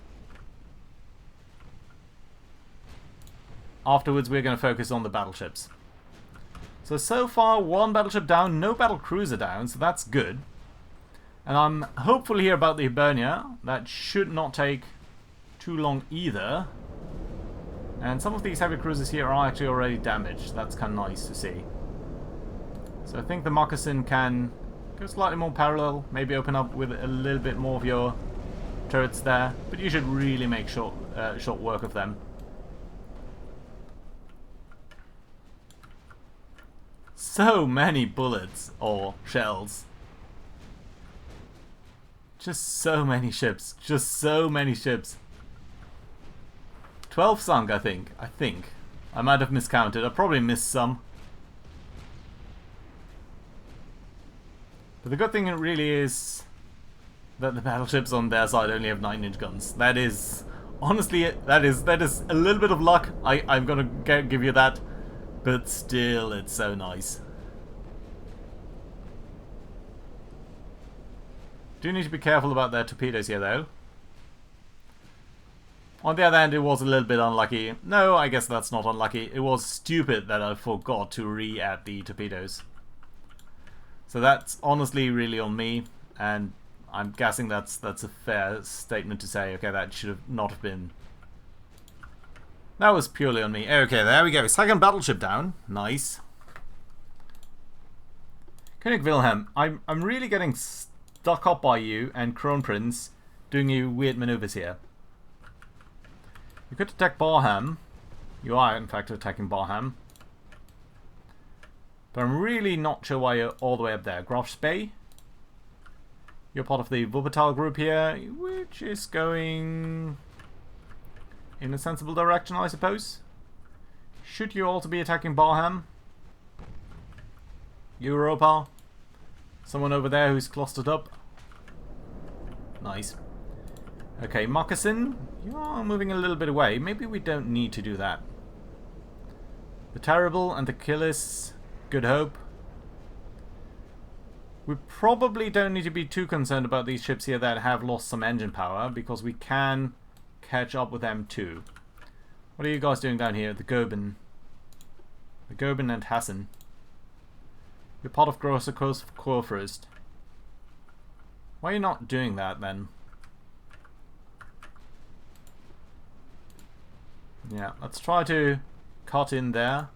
Afterwards, we're going to focus on the battleships. So far, one battleship down, no battlecruiser down, so that's good. And I'm hopeful here about the Hibernia. That should not take too long either. And some of these heavy cruisers here are actually already damaged. That's kind of nice to see. So I think the Moccasin can go slightly more parallel, maybe open up with a little bit more of your turrets there, but you should really make short work of them. So many bullets or shells. Just so many ships. Just so many ships. 12 sunk, I think. I might have miscounted. I probably missed some. But the good thing really is that the battleships on their side only have 9-inch guns. That is, honestly, that is a little bit of luck. I'm gonna give you that, but still, it's so nice. Do need to be careful about their torpedoes here, though. On the other hand, it was a little bit unlucky. No, I guess that's not unlucky. It was stupid that I forgot to re-add the torpedoes. So that's honestly really on me, and I'm guessing that's a fair statement to say. Okay, that should have not have been. That was purely on me. Okay, there we go. Second battleship down. Nice. König Wilhelm, I'm really getting stuck up by you and Kronprinz doing you weird maneuvers here. You could attack Barham. You are in fact attacking Barham. But I'm really not sure why you're all the way up there. Graf Spee. You're part of the Wuppertal group here, which is going in a sensible direction, I suppose. Should you also be attacking Barham? Europa. Someone over there who's clustered up. Nice. Okay, Moccasin. You are moving a little bit away. Maybe we don't need to do that. The Terrible and the Killis. Good Hope. We probably don't need to be too concerned about these ships here that have lost some engine power, because we can catch up with them too. What are you guys doing down here? The Goeben. The Goeben and Hessen. You're part of Grosser Kurfürst. Why are you not doing that then? Yeah, let's try to cut in there.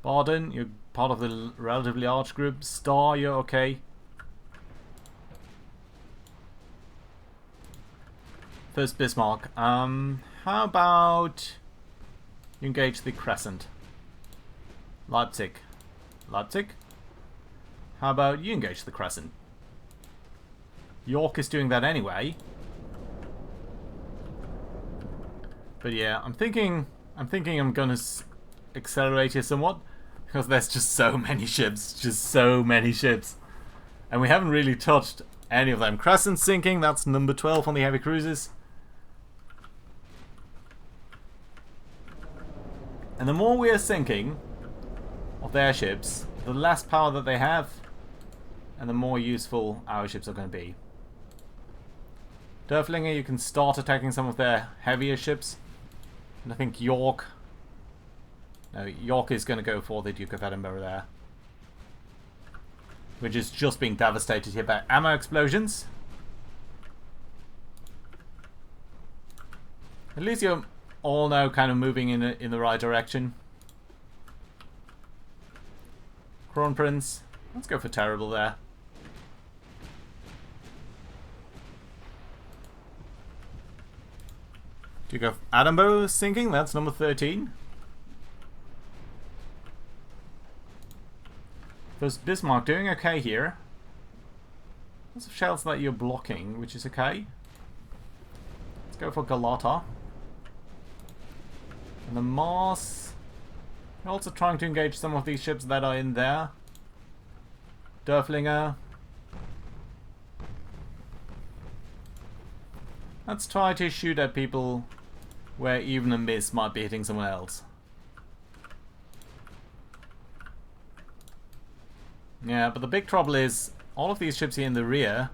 Baden, you're part of the relatively large group. Star, you're okay. First Bismarck. How about you engage the Crescent? Leipzig. Leipzig? How about you engage the Crescent? York is doing that anyway. But yeah, I'm thinking I'm gonna accelerate here somewhat, because there's just so many ships, and we haven't really touched any of them. Crescent sinking, that's number 12 on the heavy cruisers. And the more we are sinking of their ships, the less power that they have, and the more useful our ships are going to be. Derflinger, you can start attacking some of their heavier ships. And I think York... No, York is going to go for the Duke of Edinburgh there. Which is just being devastated here by ammo explosions. At least you're all now kind of moving in the right direction. Kronprinz. Let's go for Terrible there. Duke of Edinburgh sinking, that's number 13. First Bismarck doing okay here. Lots of shells that you're blocking, which is okay. Let's go for Galata. And the Mars. We're also trying to engage some of these ships that are in there. Derflinger. Let's try to shoot at people where even a miss might be hitting someone else. Yeah, but the big trouble is all of these ships here in the rear,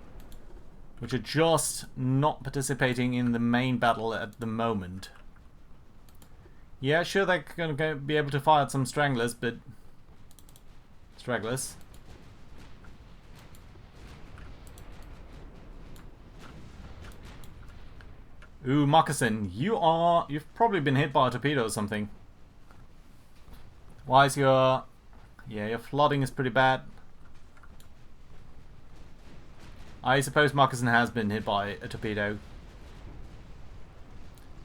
which are just not participating in the main battle at the moment. Yeah, sure, they're going to be able to fire at some stragglers, but... Stragglers. Ooh, Moccasin, you've probably been hit by a torpedo or something. Why is your... Yeah, your flooding is pretty bad. I suppose Moccasin has been hit by a torpedo.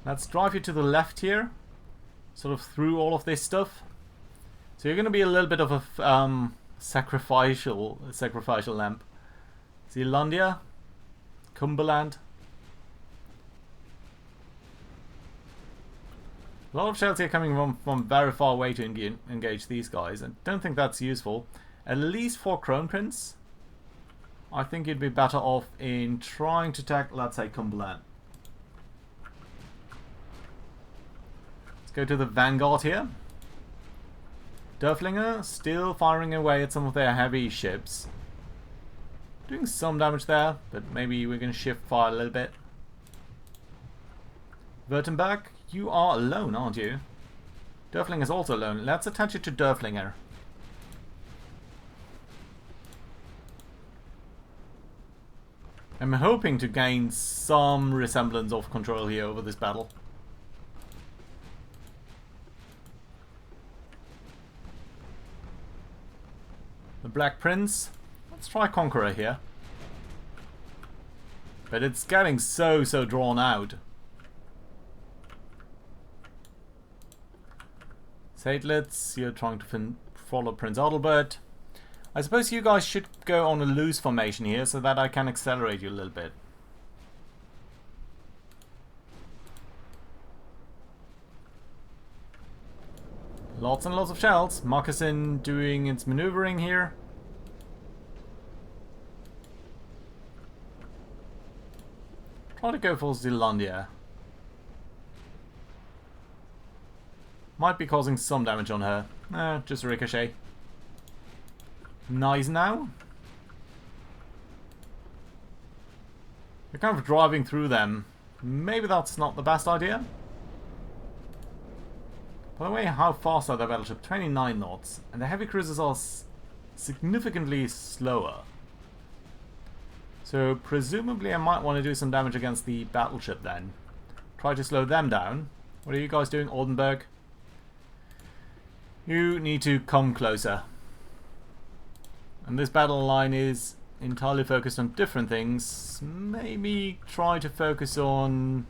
Let's drive you to the left here. Sort of through all of this stuff. So you're going to be a little bit of a sacrificial lamp. Zealandia. Cumberland. A lot of shells here coming from very far away to engage these guys. I don't think that's useful. At least for Kronprinz, I think you'd be better off in trying to attack, let's say, Cumberland. Let's go to the Vanguard here. Derflinger still firing away at some of their heavy ships. Doing some damage there, but maybe we're going to shift fire a little bit. Württemberg, you are alone, aren't you? Derflinger's also alone. Let's attach it to Derflinger. I'm hoping to gain some resemblance of control here over this battle. The Black Prince. Let's try Conqueror here. But it's getting so drawn out. Seydlitz, you're trying to follow Prince Adalbert. I suppose you guys should go on a loose formation here so that I can accelerate you a little bit. Lots and lots of shells. Moccasin doing its maneuvering here. Try to go for Zealandia. Might be causing some damage on her. Just a ricochet. Nice now. We're kind of driving through them. Maybe that's not the best idea. By the way, how fast are their battleship? 29 knots. And the heavy cruisers are significantly slower. So presumably I might want to do some damage against the battleship then. Try to slow them down. What are you guys doing, Oldenburg? You need to come closer. And this battle line is entirely focused on different things. Maybe try to focus on...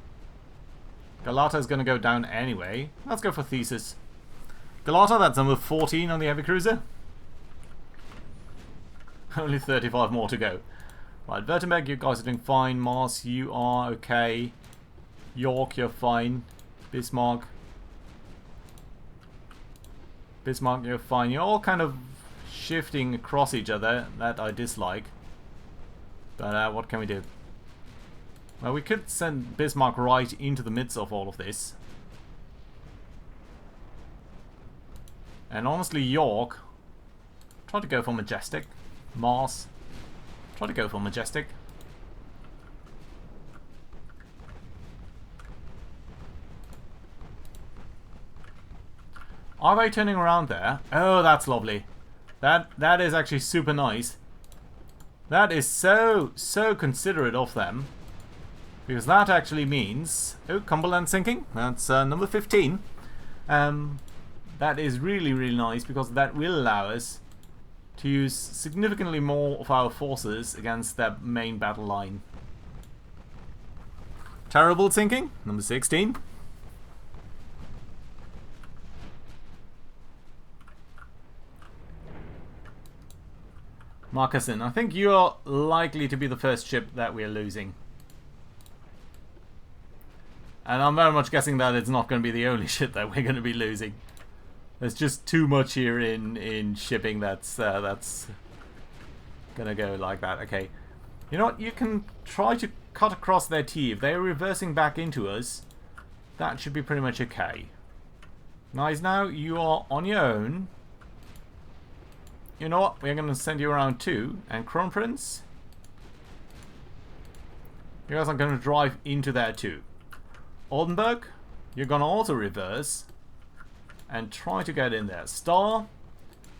Galata is going to go down anyway. Let's go for Thesis. Galata, that's number 14 on the heavy cruiser. Only 35 more to go. Right, Württemberg, you guys are doing fine. Mars, you are okay. York, you're fine. Bismarck. Bismarck, you're fine. You're all kind of shifting across each other. That I dislike. But what can we do? Well, we could send Bismarck right into the midst of all of this. And honestly, York, try to go for Majestic. Mars, try to go for Majestic. Are they turning around there? Oh, that's lovely. That is actually super nice. That is so considerate of them. Because that actually means... Oh, Cumberland sinking. That's number 15. That is really nice because that will allow us to use significantly more of our forces against their main battle line. Terrible sinking. Number 16. Moccasin, I think you're likely to be the first ship that we're losing. And I'm very much guessing that it's not going to be the only ship that we're going to be losing. There's just too much here in shipping that's gonna go like that. Okay. You know what? You can try to cut across their T. If they're reversing back into us, that should be pretty much okay. Nice. Now you are on your own. You know what? We're gonna send you around too. And Crown Prince, you guys are gonna drive into there too. Oldenburg, you're gonna also reverse and try to get in there. Star,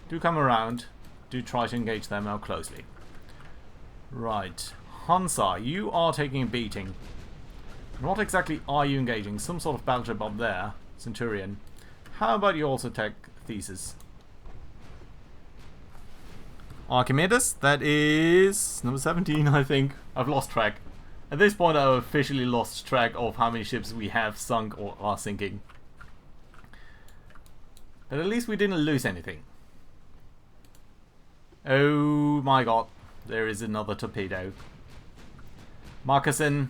do come around. Do try to engage them out closely. Right. Hansa, you are taking a beating. What exactly are you engaging? Some sort of battleship up there. Centurion. How about you also take Thesis? Archimedes, that is number 17, I think. I've lost track. At this point, I've officially lost track of how many ships we have sunk or are sinking. But at least we didn't lose anything. Oh my god, there is another torpedo. Marcuson,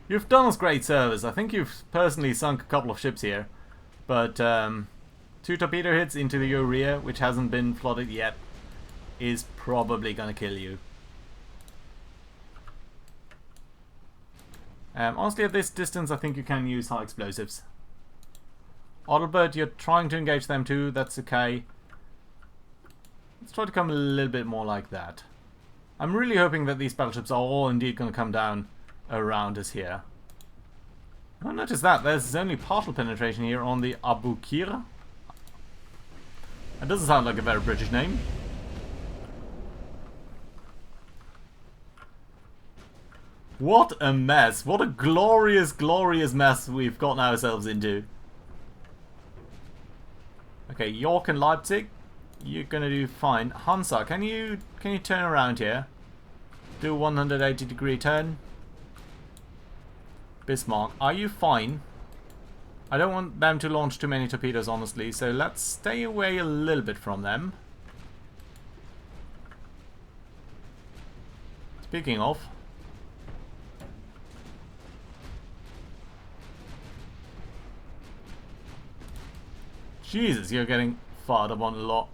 you've done us great service. I think you've personally sunk a couple of ships here. But 2 torpedo hits into your rear, which hasn't been flooded yet, is probably gonna kill you. Honestly, at this distance, I think you can use high explosives. Adalbert, you're trying to engage them too. That's okay. Let's try to come a little bit more like that. I'm really hoping that these battleships are all indeed going to come down around us here. Oh, notice that. There's only partial penetration here on the Abukir. That doesn't sound like a very British name. What a mess. What a glorious, glorious mess we've gotten ourselves into. Okay, York and Leipzig. You're gonna do fine. Hansa, can you turn around here? Do a 180-degree turn. Bismarck, are you fine? I don't want them to launch too many torpedoes, honestly, so let's stay away a little bit from them. Speaking of, Jesus, you're getting fired up on a lot.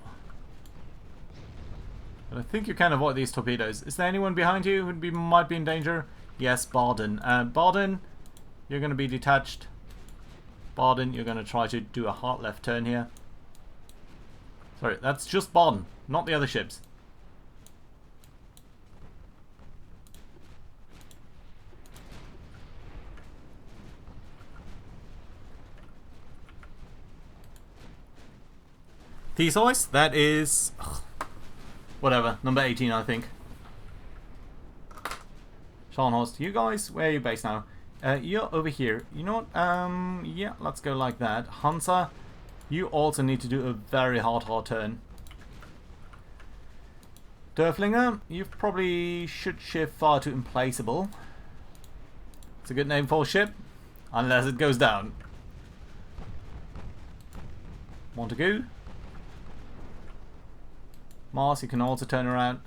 But I think you can avoid these torpedoes. Is there anyone behind you who might be in danger? Yes, Barden. Barden, you're going to be detached. Barden, you're going to try to do a hard left turn here. Sorry, that's just Barden, not the other ships. Theseus, that is... whatever, number 18, I think. Scharnhorst, you guys, where are you based now? You're over here. You know what? Yeah, let's go like that. Hansa, you also need to do a very hard turn. Derflinger, you probably should shift far to implaceable. It's a good name for a ship, unless it goes down. Montagu. Mars, you can also turn around.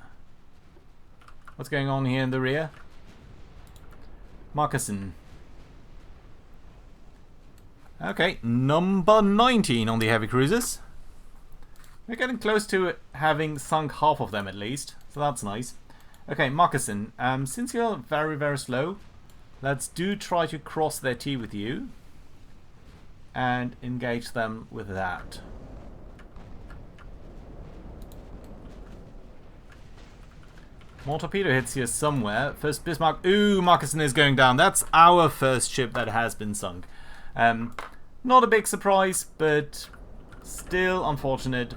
What's going on here in the rear? Marcuson. Okay, number 19 on the heavy cruisers. We're getting close to having sunk half of them at least, so that's nice. Okay, Marcuson, since you're very, very slow, let's try to cross their T with you and engage them with that. More torpedo hits here somewhere. First Bismarck. Ooh, Marcuson is going down. That's our first ship that has been sunk. Not a big surprise, but still unfortunate.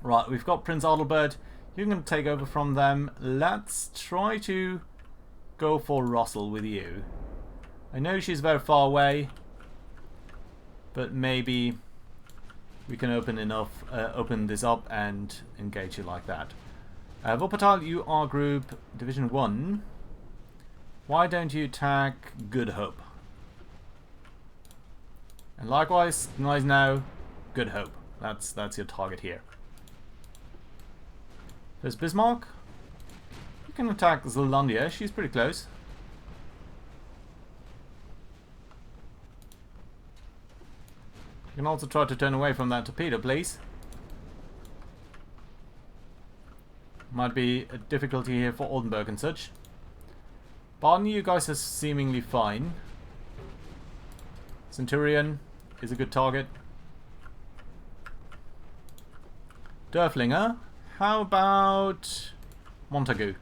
Right, we've got Prince Adalbert. You're going to take over from them. Let's try to go for Russell with you. I know she's very far away, but maybe we can open this up and engage you like that. Wuppertal, you are Group Division 1. Why don't you attack Good Hope? And likewise, nice now, Good Hope. That's your target here. There's Bismarck. You can attack Zealandia, she's pretty close. You can also try to turn away from that torpedo, please. Might be a difficulty here for Oldenburg and such. Baden, you guys are seemingly fine. Centurion is a good target. Derflinger. How about Montagu?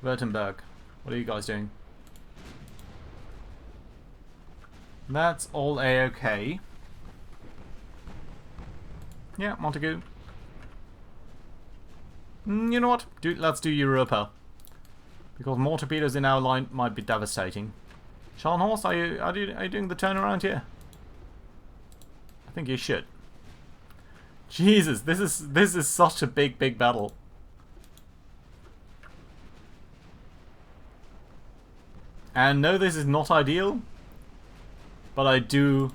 Württemberg. What are you guys doing? That's all A-okay. Yeah, Montagu. You know what? Let's do Europa. Because more torpedoes in our line might be devastating. Scharnhorst, are you doing the turnaround here? I think you should. Jesus, this is such a big battle. And no, this is not ideal, but I do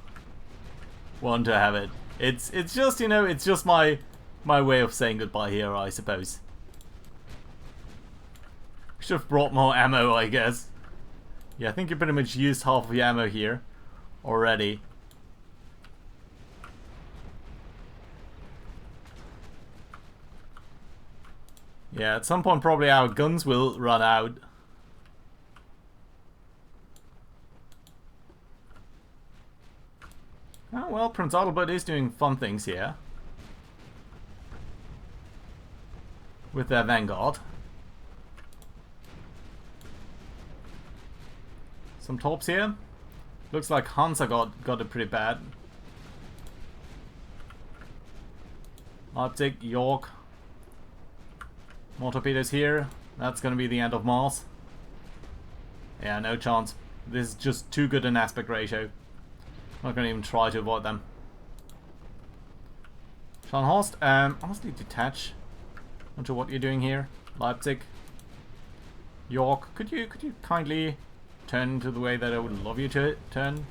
want to have it. It's just, you know, it's just my way of saying goodbye here, I suppose. Should have brought more ammo, I guess. Yeah, I think you pretty much used half of your ammo here already. Yeah, at some point probably our guns will run out. Oh well, Prince Adalbert is doing fun things here. With their vanguard. Some torps here. Looks like Hansa got it pretty bad. Leipzig, York. More torpedoes here. That's gonna be the end of Mars. Yeah, no chance. This is just too good an aspect ratio. Not gonna even try to avoid them. Scharnhorst, honestly detach. Not sure what you're doing here. Leipzig. York, could you kindly turn to the way that I would love you to turn?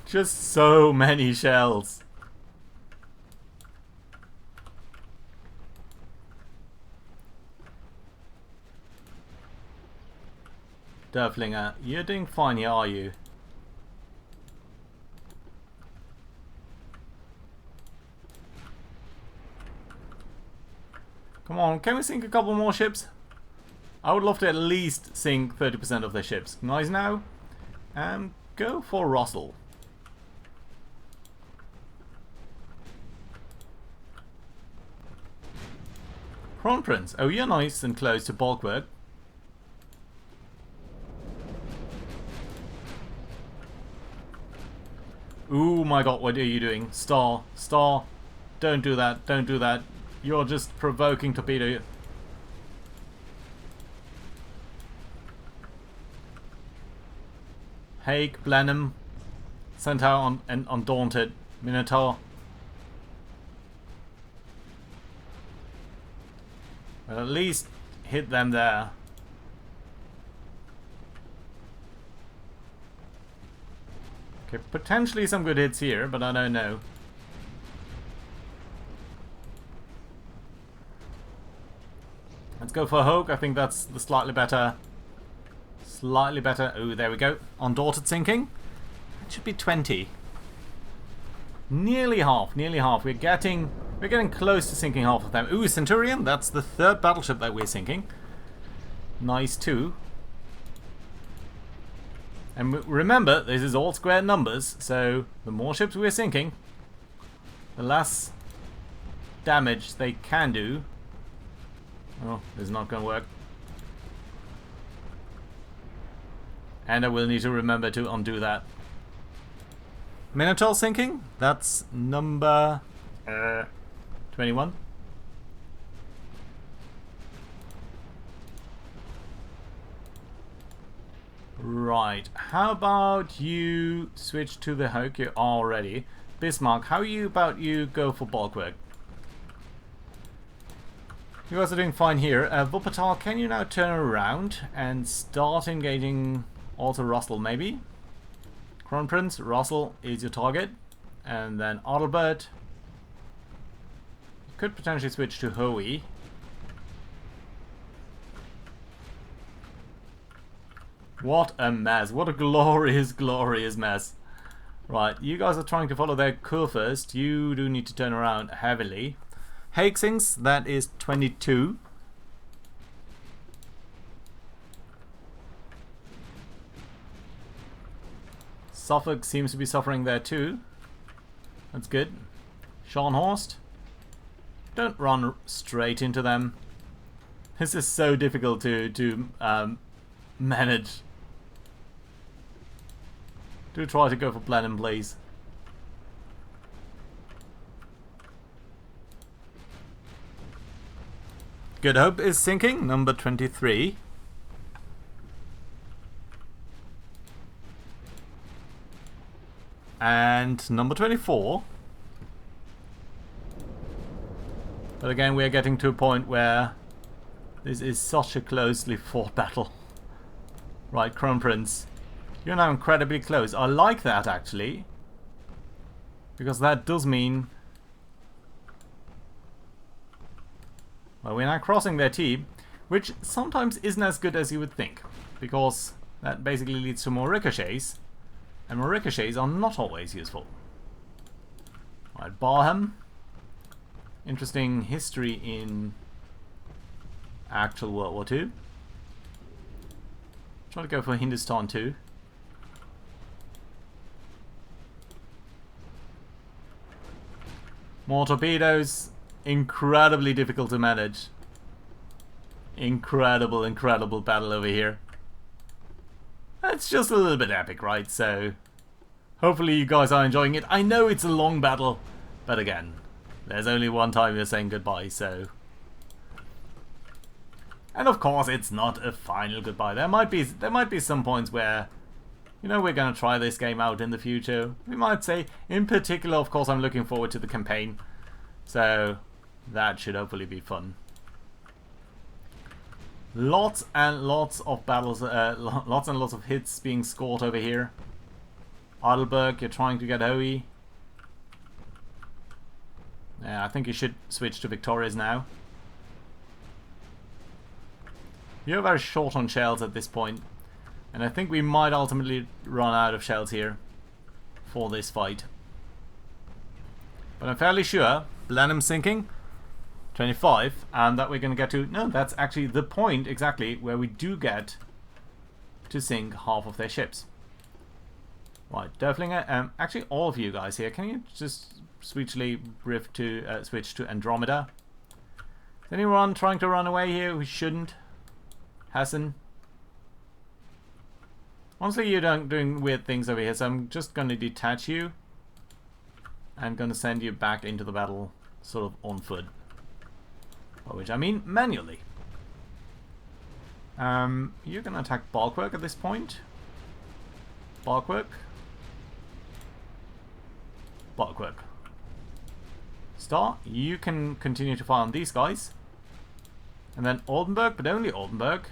Just so many shells. Derflinger, you're doing fine here, are you? Come on, can we sink a couple more ships? I would love to at least sink 30% of their ships. Nice now. Go for Russell. Kronprinz, oh, you're nice and close to bulkwork. Ooh my god, what are you doing? Star, don't do that, don't do that. You're just provoking torpedo. Haig, Blenheim, Centaur and Undaunted, Minotaur. Well, at least hit them there. Okay, potentially some good hits here, but I don't know. Let's go for Hogue. I think that's the slightly better. Oh, there we go. Undaunted sinking. It should be 20. Nearly half. We're getting close to sinking half of them. Ooh, Centurion. That's the third battleship that we're sinking. Nice too. And remember, this is all square numbers, so the more ships we're sinking, the less damage they can do. Oh, this is not going to work. And I will need to remember to undo that. Minotaur sinking? That's number 21. Right, how about you switch to the Hogue? You're already. Bismarck, how about you go for bulkwork? You guys are doing fine here. Wuppertal, can you now turn around and start engaging also Russell maybe? Kronprinz, Russell is your target. And then Adalbert. You could potentially switch to Hoey. What a mess. What a glorious, glorious mess. Right, you guys are trying to follow their course first. You do need to turn around heavily. Hastings, that is 22. Suffolk seems to be suffering there too. That's good. Scharnhorst, don't run straight into them. This is so difficult to manage. Do try to go for Blenheim, please. Good Hope is sinking, number 23. And number 24. But again, we are getting to a point where this is such a closely fought battle. Right, Crown Prince. You're now incredibly close. I like that, actually. Because that does mean... well, we're now crossing their T, which sometimes isn't as good as you would think. Because that basically leads to more ricochets. And more ricochets are not always useful. Right, Barham. Interesting history in actual World War II. Try to go for Hindustan too. More torpedoes. Incredibly difficult to manage. Incredible battle over here. It's just a little bit epic, right? So, hopefully you guys are enjoying it. I know it's a long battle, but again, there's only one time you're saying goodbye, so... and of course, it's not a final goodbye. There might be some points where, you know, we're going to try this game out in the future. We might say, in particular, of course, I'm looking forward to the campaign. So, that should hopefully be fun. Lots and lots of battles, lots and lots of hits being scored over here. Heidelberg, you're trying to get Hoey. Yeah, I think you should switch to Victorias now. You're very short on shells at this point, and I think we might ultimately run out of shells here for this fight. But I'm fairly sure Blenheim sinking, 25, and that we're going to get to... no, that's actually the point exactly where we do get to sink half of their ships. Right, Derflinger, actually all of you guys here, can you just switch to Andromeda? Is anyone trying to run away here who shouldn't? Hassan? Honestly, you're doing weird things over here, so I'm just going to detach you and going to send you back into the battle sort of on foot. By which I mean manually. You're going to attack bulwark at this point. Bulwark. Bulwark. Star, you can continue to fire on these guys. And then Oldenburg, but only Oldenburg,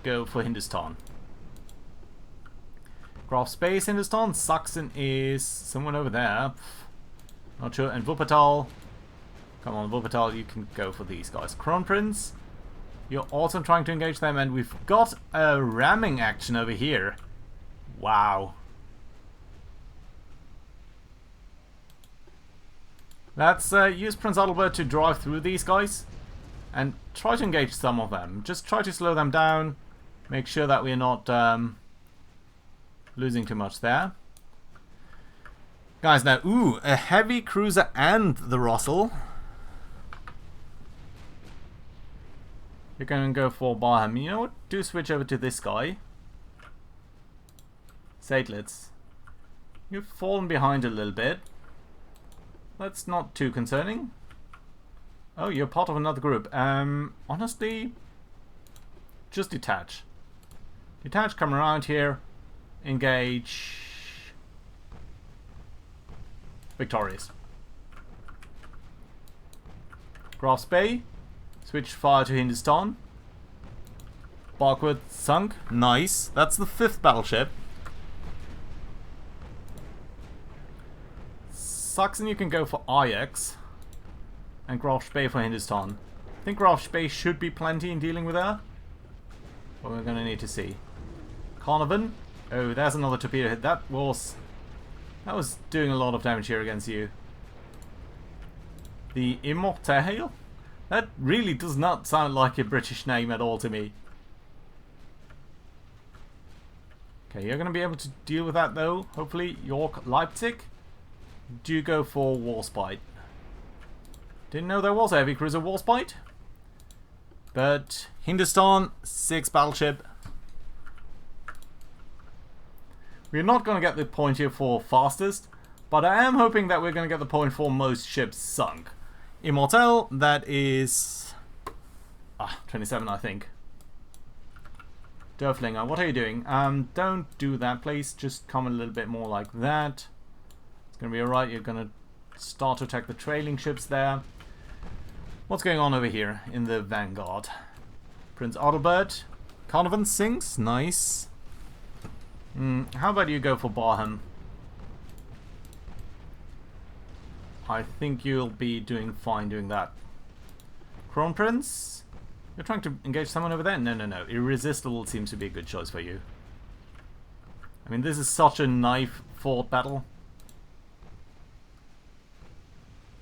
go for Hindustan. Graf Space Hindustan. Saxon is someone over there. Not sure. And Wuppertal. Come on, Wuppertal, you can go for these guys. Kronprinz, you're also trying to engage them, and we've got a ramming action over here. Wow. Let's use Prince Adalbert to drive through these guys and try to engage some of them. Just try to slow them down. Make sure that we're not losing too much there. Guys, now, ooh, a heavy cruiser and the Russell. You're going to go for Barham. You know what? Do switch over to this guy. Seitlitz. You've fallen behind a little bit. That's not too concerning. Oh, you're part of another group. Honestly, just detach. Detach, come around here. Engage. Victorious. Graf's Bay. Switch fire to Hindustan. Barkwood sunk. Nice. That's the 5th battleship. Saxon, you can go for Ajax. And Graf Spee for Hindustan. I think Graf Spee should be plenty in dealing with her. But we're going to need to see. Carnarvon. Oh, there's another torpedo hit. That was That was doing a lot of damage here against you. The Immortale? That really does not sound like a British name at all to me. Okay, you're going to be able to deal with that though. Hopefully, York, Leipzig. Do go for Warspite. Didn't know there was a heavy cruiser Warspite. But Hindustan, 6 battleship. We're not going to get the point here for fastest, but I am hoping that we're going to get the point for most ships sunk. Immortal, that is 27, I think. Derflinger, what are you doing? Don't do that, please. Just come a little bit more like that. It's going to be alright. You're going to start to attack the trailing ships there. What's going on over here in the Vanguard? Prince Adalbert. Carnarvon sinks. Nice. How about you go for Barham? I think you'll be doing fine doing that. Crown Prince? You're trying to engage someone over there? No, no, no. Irresistible seems to be a good choice for you. I mean, this is such a knife-fought battle.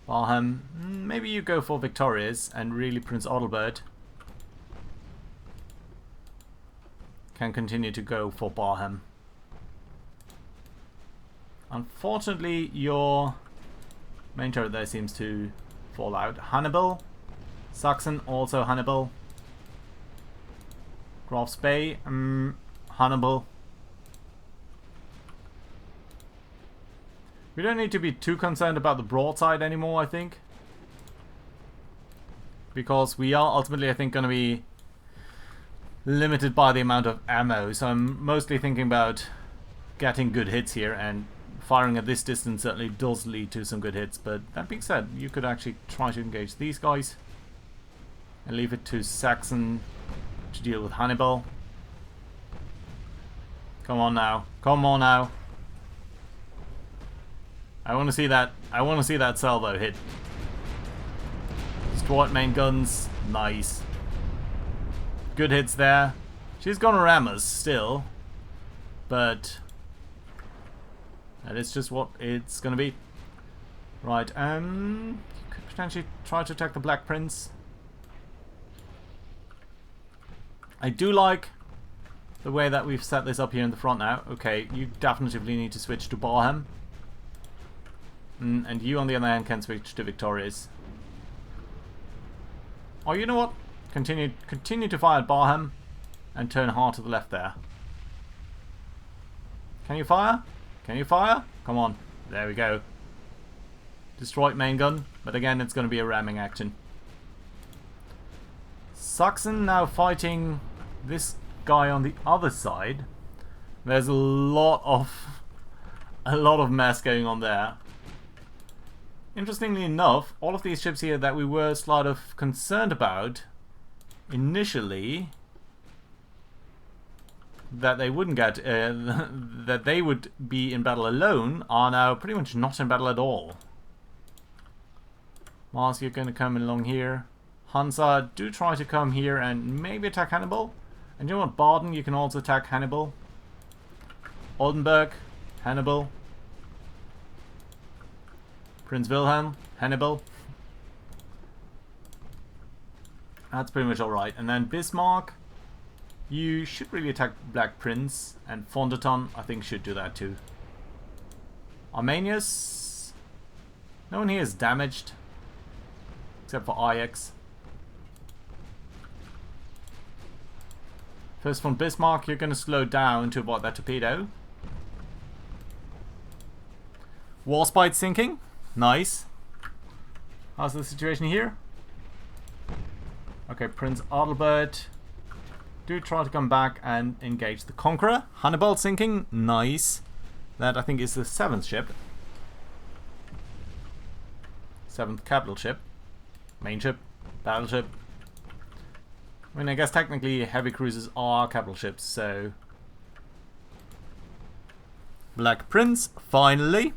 Barham. Maybe you go for Victorious and really Prince Adalbert can continue to go for Barham. Unfortunately, your main turret there seems to fall out. Hannibal. Saxon, also Hannibal. Graf's Bay. Hannibal. We don't need to be too concerned about the broadside anymore, I think. Because we are ultimately, I think, going to be limited by the amount of ammo. So I'm mostly thinking about getting good hits here, and firing at this distance certainly does lead to some good hits. But that being said, you could actually try to engage these guys and leave it to Saxon to deal with Hannibal. Come on now. Come on now. I want to see that. I want to see that salvo hit. Stuart main guns. Nice. Good hits there. She's gonna ram us still. But that is just what it's gonna be. Right, you could potentially try to attack the Black Prince. I do like the way that we've set this up here in the front now. Okay, you definitely need to switch to Barham. And you, on the other hand, can switch to Victorious. Oh, you know what? Continue to fire at Barham and turn hard to the left there. Can you fire? Can you fire? Come on. There we go. Destroyed main gun, but again, it's going to be a ramming action. Saxon now fighting this guy on the other side. There's a lot of mess going on there. Interestingly enough, all of these ships here that we were sort of concerned about initially, that they wouldn't get, that they would be in battle alone, are now pretty much not in battle at all. Mars, you're going to come along here. Hansa, do try to come here and maybe attack Hannibal. And you know what, Baden, you can also attack Hannibal. Oldenburg, Hannibal. Prince Wilhelm, Hannibal. That's pretty much alright. And then Bismarck, you should really attack Black Prince. And Fonderton, I think, should do that too. Arminius, no one here is damaged. Except for Ajax. First von Bismarck, you're going to slow down to avoid that torpedo. Warspite sinking. Nice. How's the situation here? Okay, Prince Adalbert. Do try to come back and engage the Conqueror. Hannibal sinking. Nice. That, I think, is the 7th ship. 7th capital ship. Main ship. Battleship. I mean, I guess technically heavy cruisers are capital ships, so... Black Prince, finally.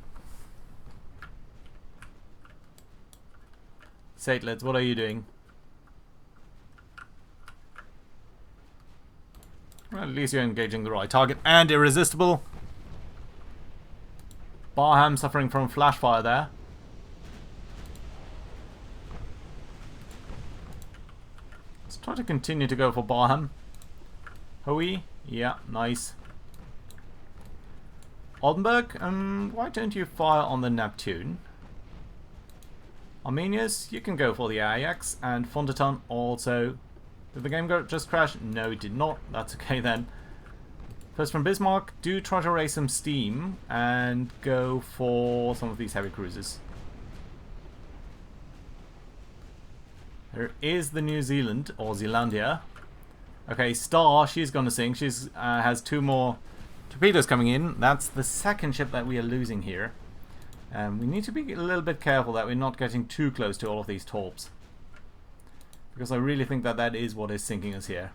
Satellites, what are you doing? Well, at least you're engaging the right target. And Irresistible. Barham suffering from flash fire there. Let's try to continue to go for Barham. Hoey, yeah, nice. Oldenburg, why don't you fire on the Neptune? Arminius, you can go for the Ajax, and Fonderton also. Did the game just crash? No, it did not. That's okay then. First from Bismarck, do try to raise some steam and go for some of these heavy cruisers. There is the New Zealand, or Zealandia. Okay, Star, she's gonna sink. She's has 2 more torpedoes coming in. That's the second ship that we are losing here. We need to be a little bit careful that we're not getting too close to all of these torps. Because I really think that that is what is sinking us here.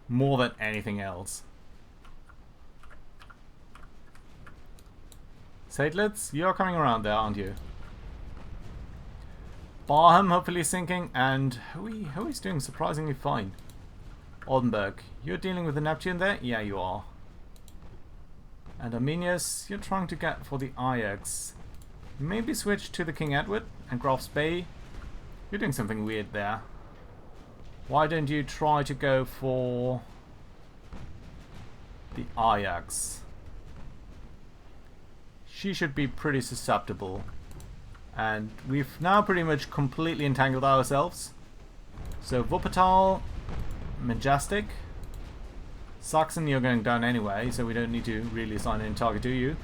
More than anything else. Satelits, you're coming around there, aren't you? Barham hopefully sinking, and Hoey's doing surprisingly fine. Oldenburg, you're dealing with the Neptune there? Yeah, you are. And Arminius, you're trying to get for the Ajax. Maybe switch to the King Edward and Graf's Bay. You're doing something weird there. Why don't you try to go for the Ajax? She should be pretty susceptible. And we've now pretty much completely entangled ourselves. So Wuppertal, Majestic. Saxon, you're going down anyway, so we don't need to really assign any target to you.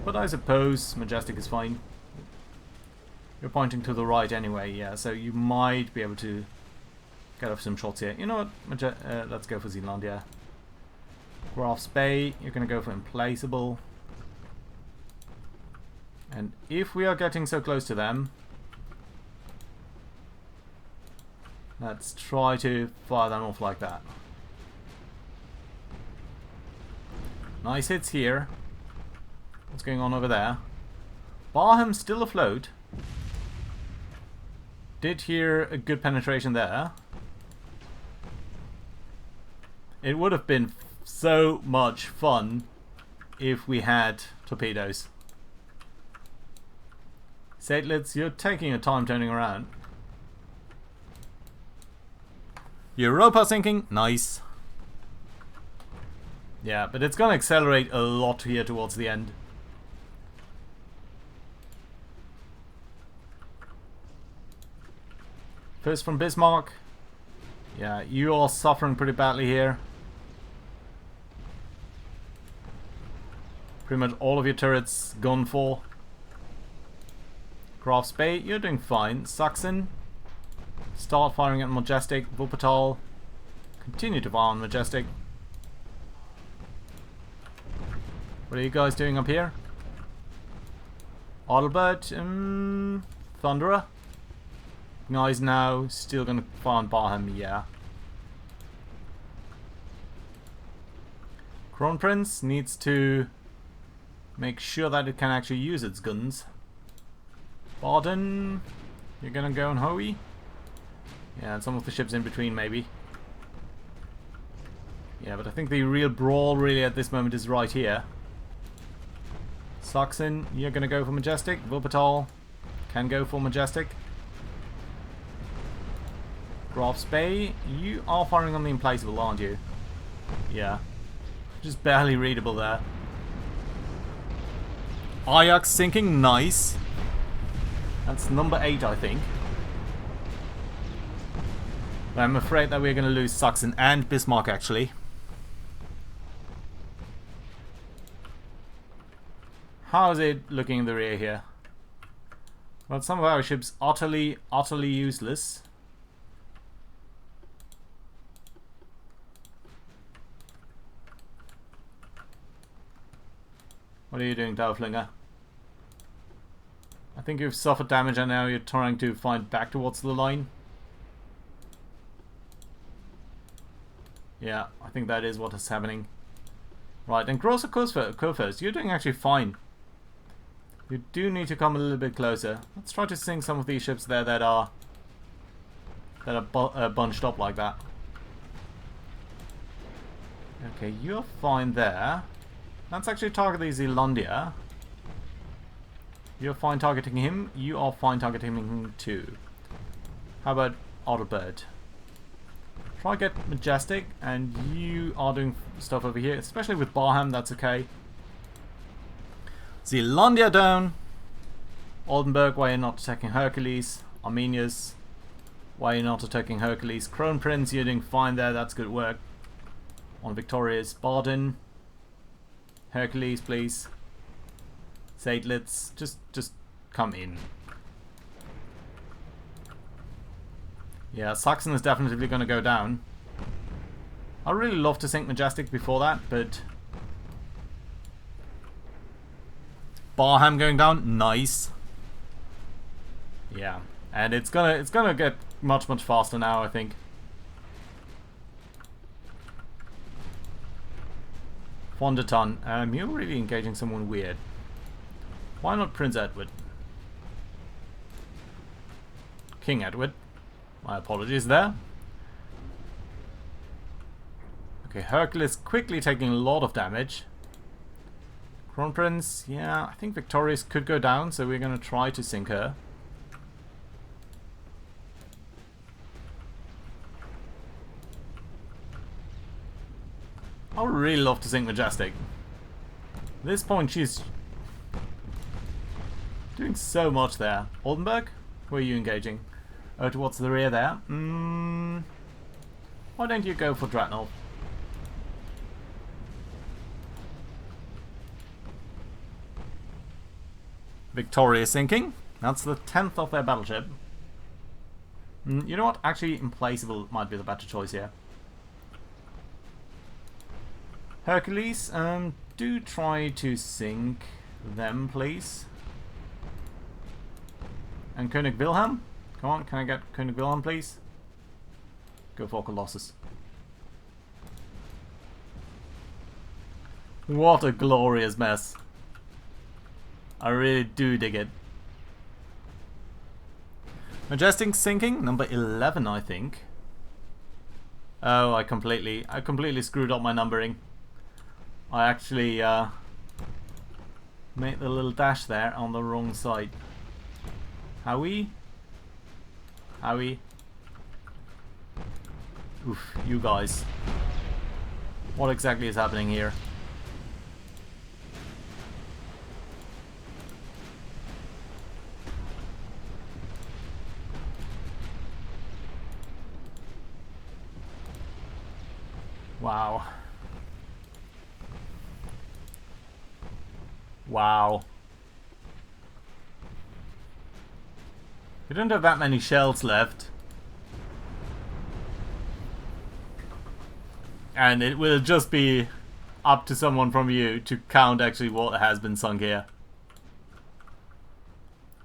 But I suppose Majestic is fine. You're pointing to the right anyway, yeah, so you might be able to get off some shots here. You know what? Let's go for Zealandia. Graf's Bay, you're going to go for Implaceable. And if we are getting so close to them, let's try to fire them off like that. Nice hits here. What's going on over there? Barham still afloat. Did hear a good penetration there. It would have been so much fun if we had torpedoes. Satelits, you're taking your time turning around. Europa sinking, nice. Yeah, but it's going to accelerate a lot here towards the end. First from Bismarck. Yeah, you are suffering pretty badly here. Pretty much all of your turrets gone for. Graf's Bay, you're doing fine. Saxon, start firing at Majestic. Wuppertal, continue to fire on Majestic. What are you guys doing up here? Adelbert, Thunderer. Guys now, still gonna fire on Barham, yeah. Kronprinz needs to make sure that it can actually use its guns. Baden, you're gonna go on Hoey? Yeah, and some of the ships in between maybe. Yeah, but I think the real brawl really at this moment is right here. Saxon, you're gonna go for Majestic. Wuppertal can go for Majestic. Graf's Bay, you are firing on the Implaceable, aren't you? Yeah. Just barely readable there. Ajax sinking, nice. That's number 8, I think. But I'm afraid that we're going to lose Saxon and Bismarck, actually. How is it looking in the rear here? Well, some of our ships utterly useless. What are you doing, Dowflinger? I think you've suffered damage and now you're trying to find back towards the line. Yeah, I think that is what is happening. Right, and Grosser Kurfürst, you're doing actually fine. You do need to come a little bit closer. Let's try to sink some of these ships there that are bunched up like that. Okay, you're fine there. Let's actually target the Zealandia. You're fine targeting him. You are fine targeting him too. How about Admiral? Try get Majestic, and you are doing stuff over here, especially with Barham, that's okay. Zealandia down. Oldenburg, why you're not attacking Hercules. Armenia's, why you're not attacking Hercules. Crown Prince, you're doing fine there, that's good work. On Victoria's Baden. Hercules, please. Seydlitz, just come in. Yeah, Saxon is definitely going to go down. I'd really love to sink Majestic before that, but... Barham going down, nice. Yeah, and it's gonna get much faster now, I think. Fonderton, you're really engaging someone weird. Why not Prince Edward? King Edward. My apologies there. Okay, Hercules quickly taking a lot of damage. Crown Prince, yeah, I think Victorious could go down, so we're going to try to sink her. I would really love to sink Majestic. At this point, she's doing so much there. Oldenburg, where are you engaging? Oh, towards the rear there. Why don't you go for Dreadnought? Victoria sinking. That's the 10th of their battleship. You know what? Actually, Implacable might be the better choice here. Hercules, do try to sink them, please. And König Wilhelm? Come on, can I get König Wilhelm, please? Go for Colossus. What a glorious mess. I really do dig it. Majestic sinking, number 11, I think. Oh, I completely screwed up my numbering. I actually made the little dash there on the wrong side. Howie? Howie? Oof, you guys. What exactly is happening here? Wow. Wow. We don't have that many shells left. And it will just be up to someone from you to count actually what has been sunk here.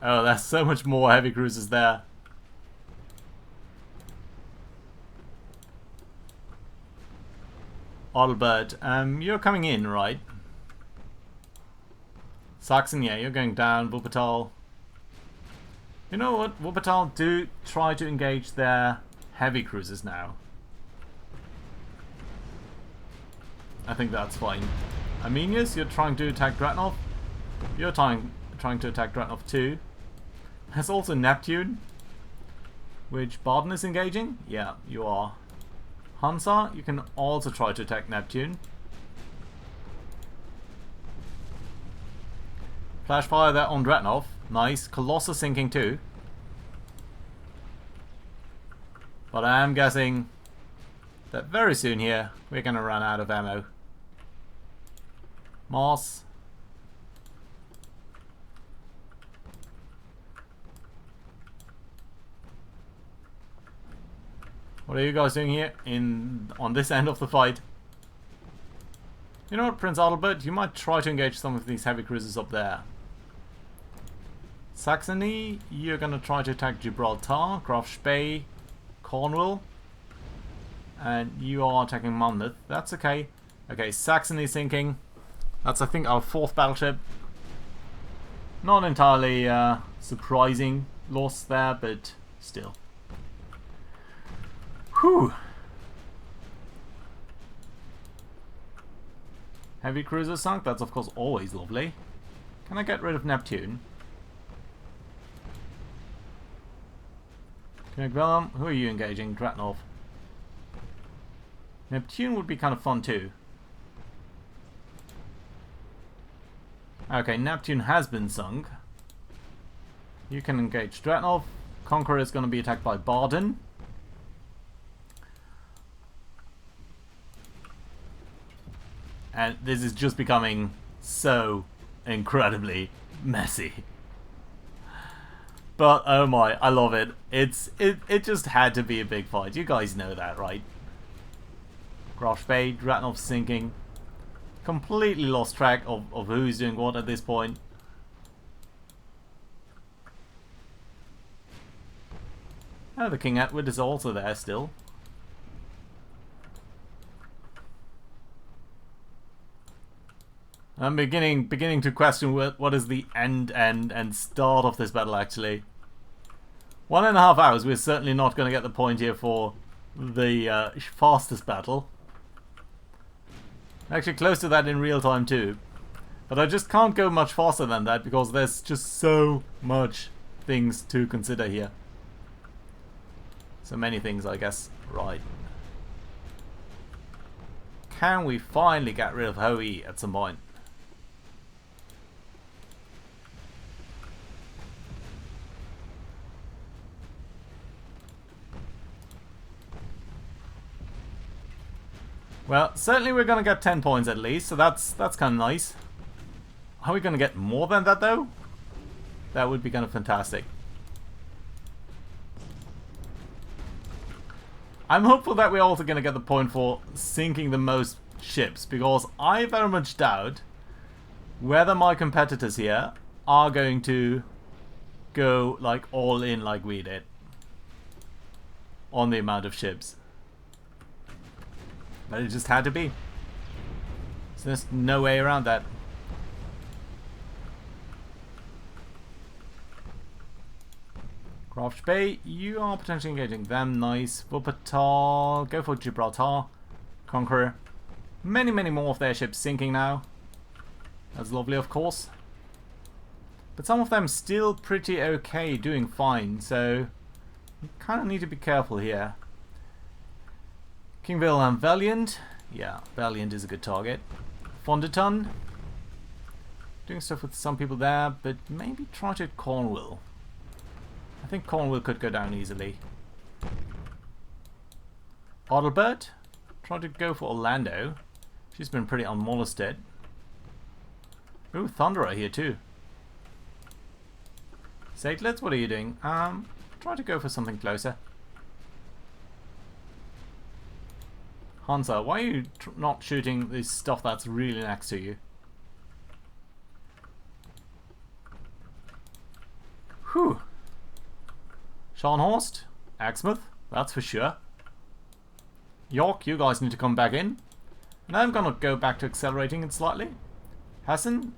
Oh, there's so much more heavy cruisers there. Adalbert, you're coming in, right? Saxon, yeah, you're going down. Wuppertal. You know what? Wuppertal, do try to engage their heavy cruisers now. I think that's fine. Armenius, you're trying to attack Dreadnought. You're trying to attack Dreadnought too. There's also Neptune, which Baden is engaging. Yeah, you are. Hansa, you can also try to attack Neptune. Flash fire there on Dreadnought. Nice. Colossus sinking too. But I am guessing that very soon here we're going to run out of ammo. Mars. What are you guys doing here on this end of the fight? You know what, Prince Adalbert, you might try to engage some of these heavy cruisers up there. Saxony, you're going to try to attack Gibraltar, Graf Spee, Cornwall. And you are attacking Monmouth. That's okay. Okay, Saxony sinking. That's, I think, our 4th battleship. Not entirely surprising loss there, but still. Whew. Heavy cruiser sunk. That's, of course, always lovely. Can I get rid of Neptune? Vellum, who are you engaging? Dreadnought. Neptune would be kind of fun too. Okay, Neptune has been sunk. You can engage Dreadnought. Conqueror is going to be attacked by Barden. And this is just becoming so incredibly messy. But oh my, I love it. It just had to be a big fight. You guys know that, right? Grosh Bay, Dreadnought sinking. Completely lost track of who's doing what at this point. Oh, the King Edward is also there still. I'm beginning to question what is the end and start of this battle actually. 1.5 hours, we're certainly not going to get the point here for the fastest battle. Actually close to that in real time too. But I just can't go much faster than that because there's just so much things to consider here. So many things, I guess. Right. Can we finally get rid of Hoey at some point? Well, certainly we're going to get 10 points at least, so that's kind of nice. Are we going to get more than that though? That would be kind of fantastic. I'm hopeful that we're also going to get the point for sinking the most ships, because I very much doubt whether my competitors here are going to go like all in like we did on the amount of ships. But it just had to be. So there's no way around that. Grosh Bay, you are potentially engaging them. Nice. Wuppertal, go for Gibraltar. Conqueror. Many more of their ships sinking now. That's lovely, of course. But some of them still pretty okay, doing fine. So you kind of need to be careful here. King Wilhelm Valiant. Yeah, Valiant is a good target. Fonderton. Doing stuff with some people there, but maybe try to hit Cornwall. I think Cornwall could go down easily. Adelbert. Try to go for Orlando. She's been pretty unmolested. Ooh, Thunderer here too. Satelets, what are you doing? Try to go for something closer. Hansa, why are you not shooting this stuff that's really next to you? Whew. Scharnhorst, Exmouth, that's for sure. York, you guys need to come back in. And I'm gonna go back to accelerating it slightly. Hessen,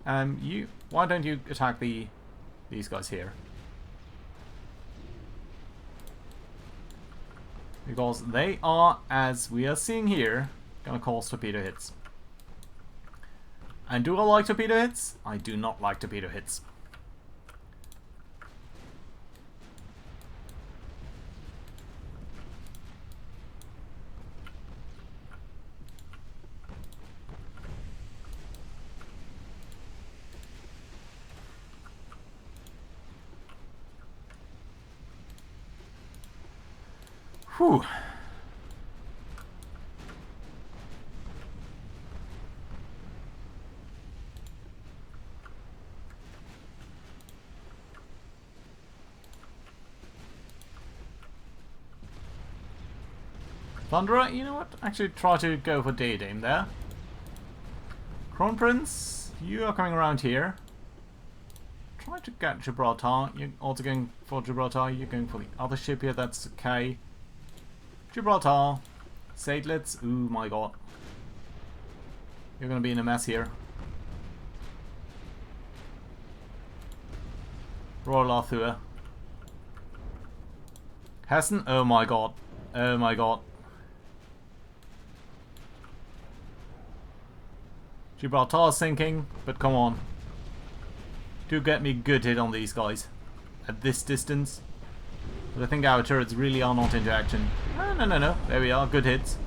why don't you attack these guys here? Because they are, as we are seeing here, gonna cause torpedo hits. And do I like torpedo hits? I do not like torpedo hits. Whew. Thunderer, you know what? Actually try to go for Daydame there. Kronprinz, you are coming around here. Try to get Gibraltar. You're also going for Gibraltar. You're going for the other ship here. That's okay. Gibraltar. Satelets. Ooh my god. You're gonna be in a mess here. Royal Arthur. Hessen. Oh my god. Oh my god. Gibraltar sinking, but come on. Do get me good hit on these guys. At this distance. But I think our turrets really are not into action. No, no, no, no. There we are. Good hits.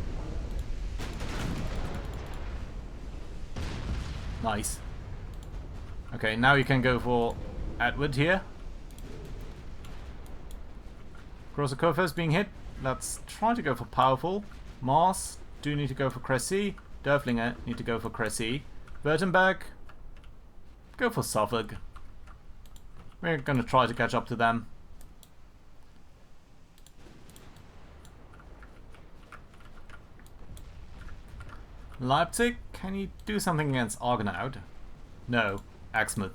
Nice. Okay, now you can go for Edward here. Grosser first being hit. Let's try to go for powerful. Mars do need to go for Cressy. Derflinger need to go for Cressy. Württemberg, go for Suffolk. We're going to try to catch up to them. Leipzig, can you do something against Argonaut? No, Exmouth.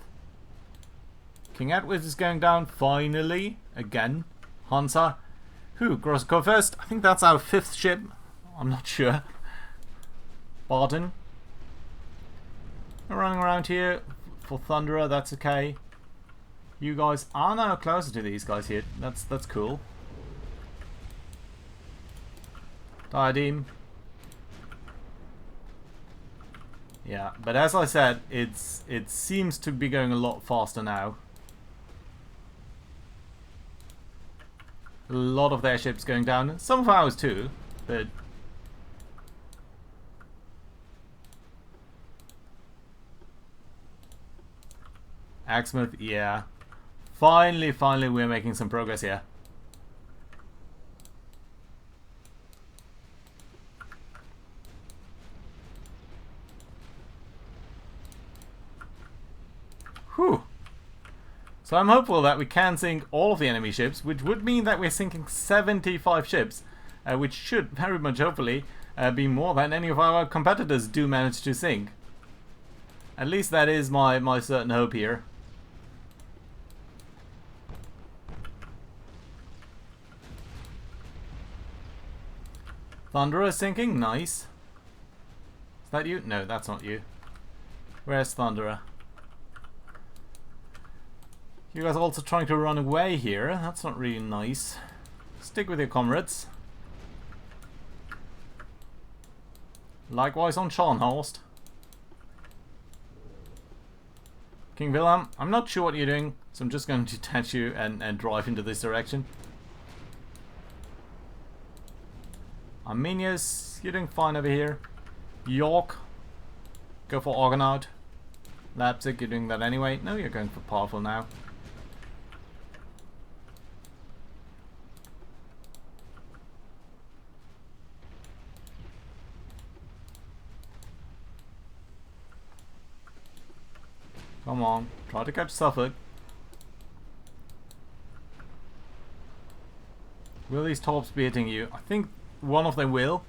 King Edward is going down finally. Again. Hansa. Who? Grosser first? I think that's our 5th ship. I'm not sure. Baden. We're running around here for Thunderer, that's okay. You guys are now closer to these guys here. That's cool. Diadem. Yeah, but as I said, it seems to be going a lot faster now. A lot of their ships going down. Some of ours too, but Exmouth, yeah. Finally we're making some progress here. Whew. So I'm hopeful that we can sink all of the enemy ships, which would mean that we're sinking 75 ships, which should very much hopefully be more than any of our competitors do manage to sink. At least that is my certain hope here. Thunderer sinking, nice. Is that you? No, that's not you. Where's Thunderer? You guys are also trying to run away here. That's not really nice. Stick with your comrades. Likewise on Scharnhorst. King Wilhelm, I'm not sure what you're doing, so I'm just going to detach you and drive into this direction. Arminius, you're doing fine over here. York, go for Argonaut. Leipzig, you're doing that anyway. No, you're going for powerful now. Come on, try to catch Suffolk. Will these torps be hitting you? I think one of them will,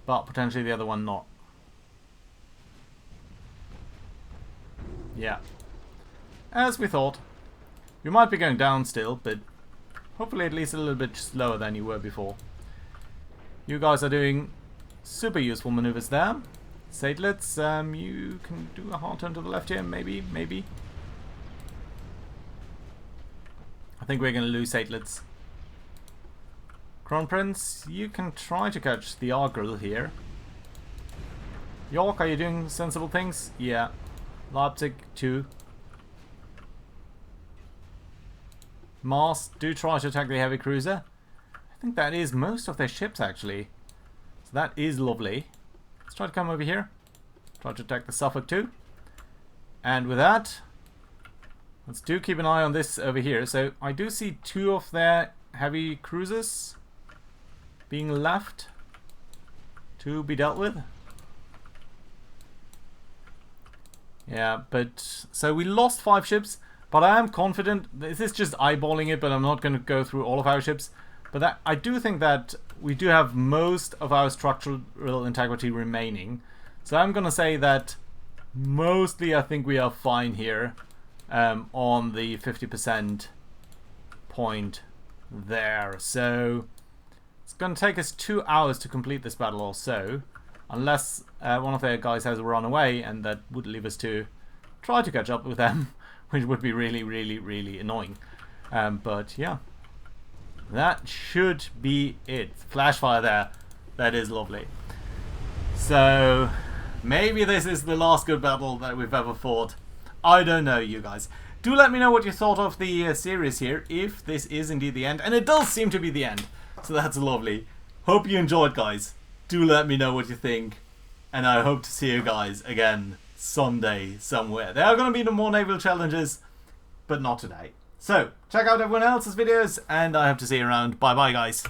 but potentially the other one not. Yeah. As we thought. You might be going down still, but hopefully at least a little bit slower than you were before. You guys are doing super useful maneuvers there. Satelits, you can do a hard turn to the left here, maybe. I think we're going to lose Satelits. Crown Prince, you can try to catch the Admiral here. York, are you doing sensible things? Yeah. Leipzig, too. Mars, do try to attack the heavy cruiser. I think that is most of their ships, actually. So that is lovely. Let's try to come over here. Try to attack the Suffolk too. And with that, let's do keep an eye on this over here. So I do see 2 of their heavy cruisers being left to be dealt with. Yeah, but so we lost 5 ships, but I am confident. This is just eyeballing it, but I'm not going to go through all of our ships. But that, I do think that we do have most of our structural integrity remaining. So I'm going to say that mostly I think we are fine here on the 50% point there. So it's going to take us 2 hours to complete this battle or so. Unless one of their guys has run away, and that would leave us to try to catch up with them, which would be really annoying. But yeah. That should be it. Flash fire there. That is lovely. So, maybe this is the last good battle that we've ever fought. I don't know, you guys. do let me know what you thought of the series here, if this is indeed the end. And it does seem to be the end, so that's lovely. Hope you enjoyed, guys. Do let me know what you think. And I hope to see you guys again Sunday somewhere. There are going to be no more naval challenges, but not today. So, check out everyone else's videos, and I hope to see you around. Bye bye, guys.